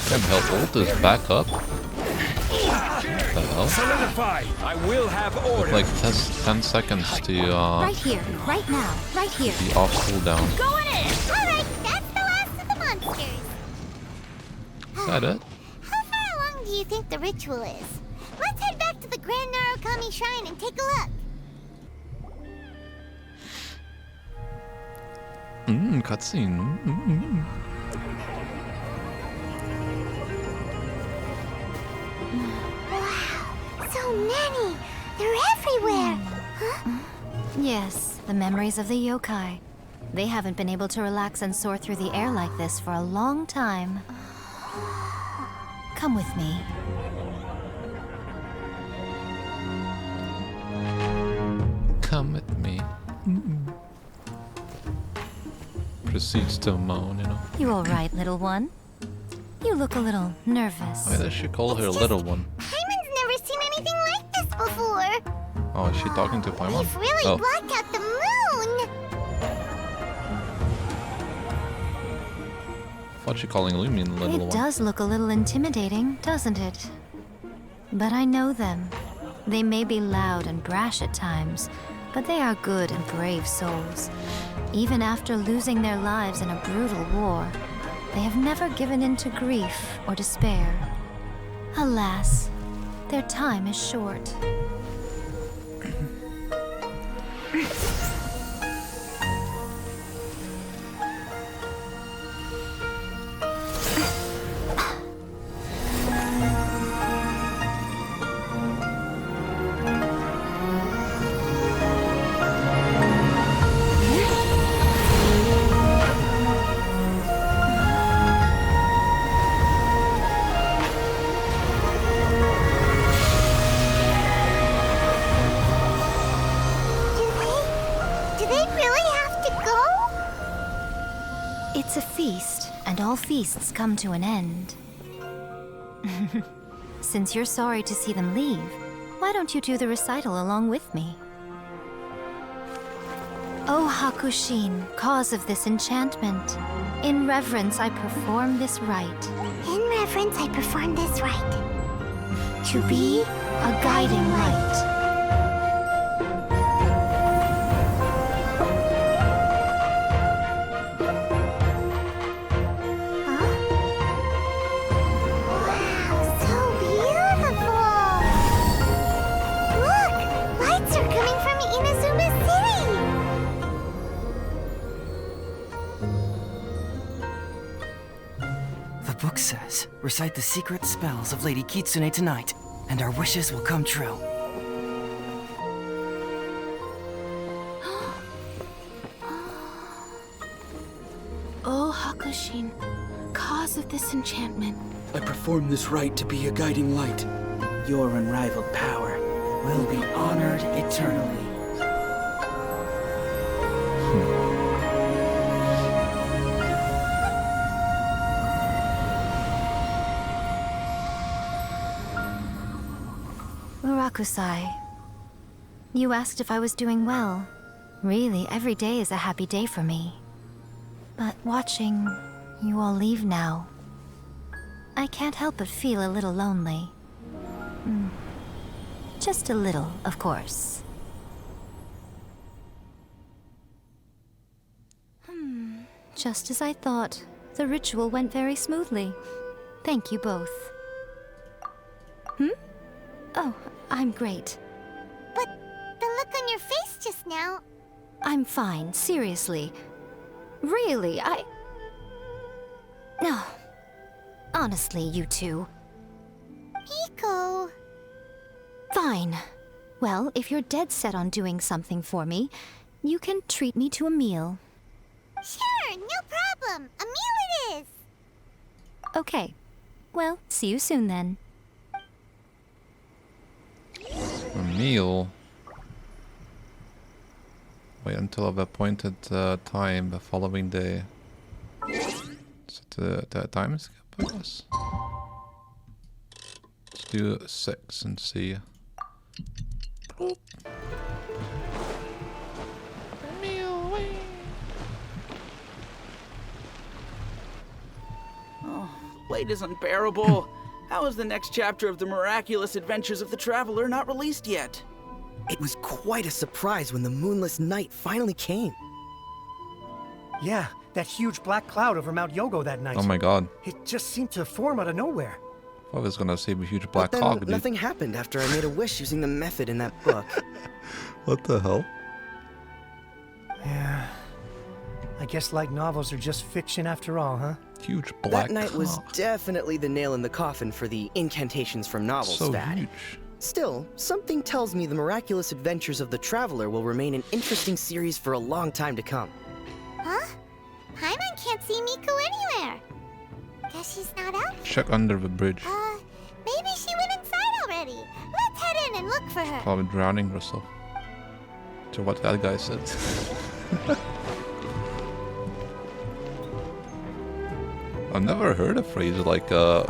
Damn, her ult is back up. What the hell? Solidify. I will have order. Like 10 seconds to Right here, right now, right here. be off cooldown. Going in. All right, that's the last of the monsters. Is that it? How far along do you think the ritual is? Let's head back to the Grand Narukami Shrine and take a look. Cutscene. Wow, so many. They're everywhere. Huh? Yes, the memories of the yokai. They haven't been able to relax and soar through the air like this for a long time. Come with me. Come with me. Proceeds to moan, you know. You all right, little one? You look a little nervous. Why does she call her little one? Paimon's never seen anything like this before. Oh, is she talking to Paimon? We've really Oh. blocked out the moon. What's she calling Lumion little It one? does look a little intimidating, doesn't it? But I know them. They may be loud and brash at times, but they are good and brave souls. Even after losing their lives in a brutal war, they have never given in to grief or despair. Alas, their time is short. Miko? It's a feast, and all feasts come to an end. Since you're sorry to see them leave, why don't you do the recital along with me? O Hakushin, cause of this enchantment, in reverence I perform this rite. In reverence, I perform this rite. To be a guiding light. The book says, recite the secret spells of Lady Kitsune tonight, and our wishes will come true. Oh, Hakushin, cause of this enchantment. I perform this rite to be a guiding light. Your unrivaled power will be honored eternally. Urakusai, you asked if I was doing well. Really, every day is a happy day for me. But watching you all leave now, I can't help but feel a little lonely. Just a little, of course. Just as I thought. The ritual went very smoothly. Thank you both. Oh, I'm great. But the look on your face just now... I'm fine, seriously. Really, No. Honestly, you two. Miko... Fine. Well, if you're dead set on doing something for me, you can treat me to a meal. Sure, no problem. A meal it is. Okay. Well, see you soon then. A meal? Wait until I've appointed time the following day. Is it the time skip, I guess? Let's do 6 and see. Oh, wait is unbearable. How is the next chapter of the miraculous adventures of the traveler not released yet? It was quite a surprise when the moonless night finally came. Yeah, that huge black cloud over Mount Yogo that night. Oh my god. It just seemed to form out of nowhere. I was gonna say a huge black But hog, then dude. nothing happened after I made a wish using the method in that book. What the hell? Yeah. I guess light novels are just fiction after all, huh? Huge black That night was definitely the nail in the coffin for the incantations from novels So fad. huge. Still, something tells me the miraculous adventures of the traveler will remain an interesting series for a long time to come. Huh? Paimon can't see Miko anywhere. Guess she's not out here. Check under the bridge. Maybe she went inside already. Let's head in and look for her. Probably drowning herself. To what that guy said. I've never heard a phrase like that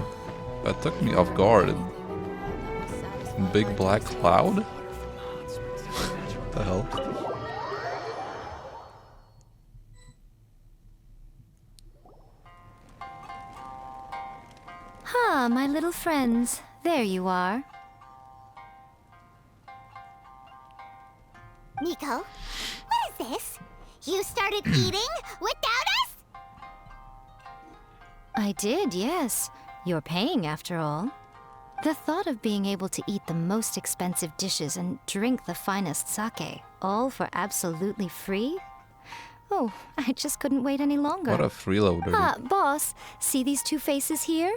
took me off guard. Big black cloud? What the hell? Ah, my little friends. There you are. Miko, what is this? You started eating without us? I did, yes. You're paying after all. The thought of being able to eat the most expensive dishes and drink the finest sake, all for absolutely free? Oh, I just couldn't wait any longer. What a freeloader. Ah, boss, see these two faces here?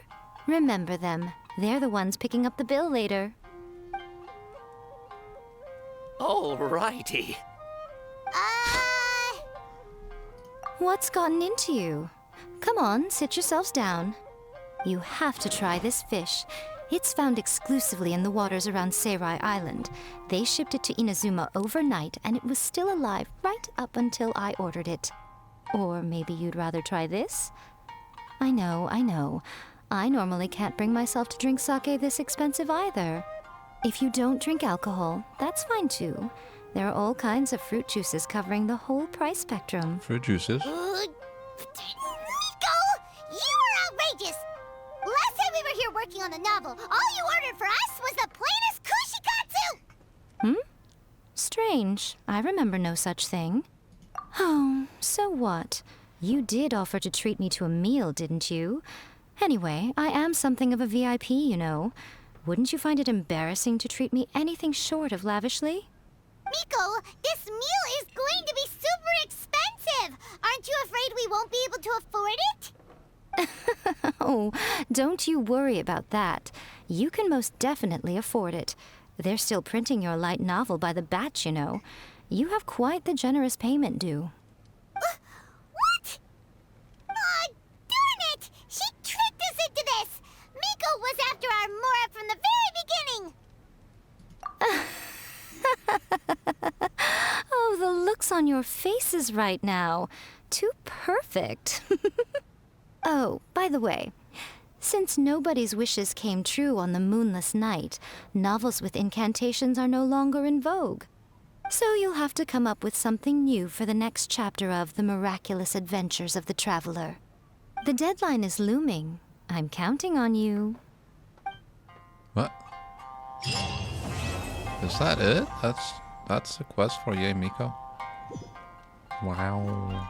Remember them. They're the ones picking up the bill later. Alrighty. What's gotten into you? Come on, sit yourselves down. You have to try this fish. It's found exclusively in the waters around Seirai Island. They shipped it to Inazuma overnight, and it was still alive right up until I ordered it. Or maybe you'd rather try this? I know. I normally can't bring myself to drink sake this expensive either. If you don't drink alcohol, that's fine too. There are all kinds of fruit juices covering the whole price spectrum. Fruit juices? Miko! You are outrageous! Last time we were here working on the novel, all you ordered for us was the plainest kushikatsu! Strange. I remember no such thing. Oh, so what? You did offer to treat me to a meal, didn't you? Anyway, I am something of a VIP, you know. Wouldn't you find it embarrassing to treat me anything short of lavishly? Miko, this meal is going to be super expensive! Aren't you afraid we won't be able to afford it? Oh, don't you worry about that. You can most definitely afford it. They're still printing your light novel by the batch, you know. You have quite the generous payment due. What? Aw, darn it! She tricked us into this! Miko was after our Mora from the very beginning! Oh, the looks on your faces right now. Too perfect. Oh, by the way, since nobody's wishes came true on the moonless night, novels with incantations are no longer in vogue. So you'll have to come up with something new for the next chapter of The Miraculous Adventures of the Traveler. The deadline is looming. I'm counting on you. What? Is that it? That's the quest for Yae Miko? Wow.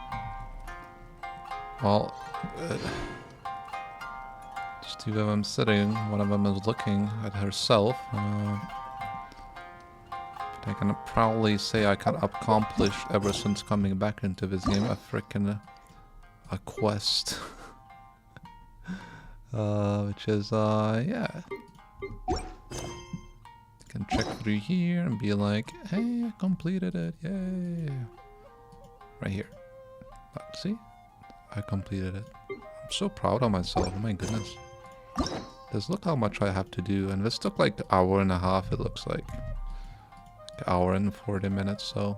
Well, just two of them sitting, one of them is looking at herself. I can proudly say I can accomplish ever since coming back into this game a quest. Which is, yeah. Can check through here and be like, hey, I completed it, yay. Right here. Look, see? I completed it. I'm so proud of myself, oh my goodness. Just look how much I have to do, and this took like an hour and a half, it looks like. Hour and 40 minutes, so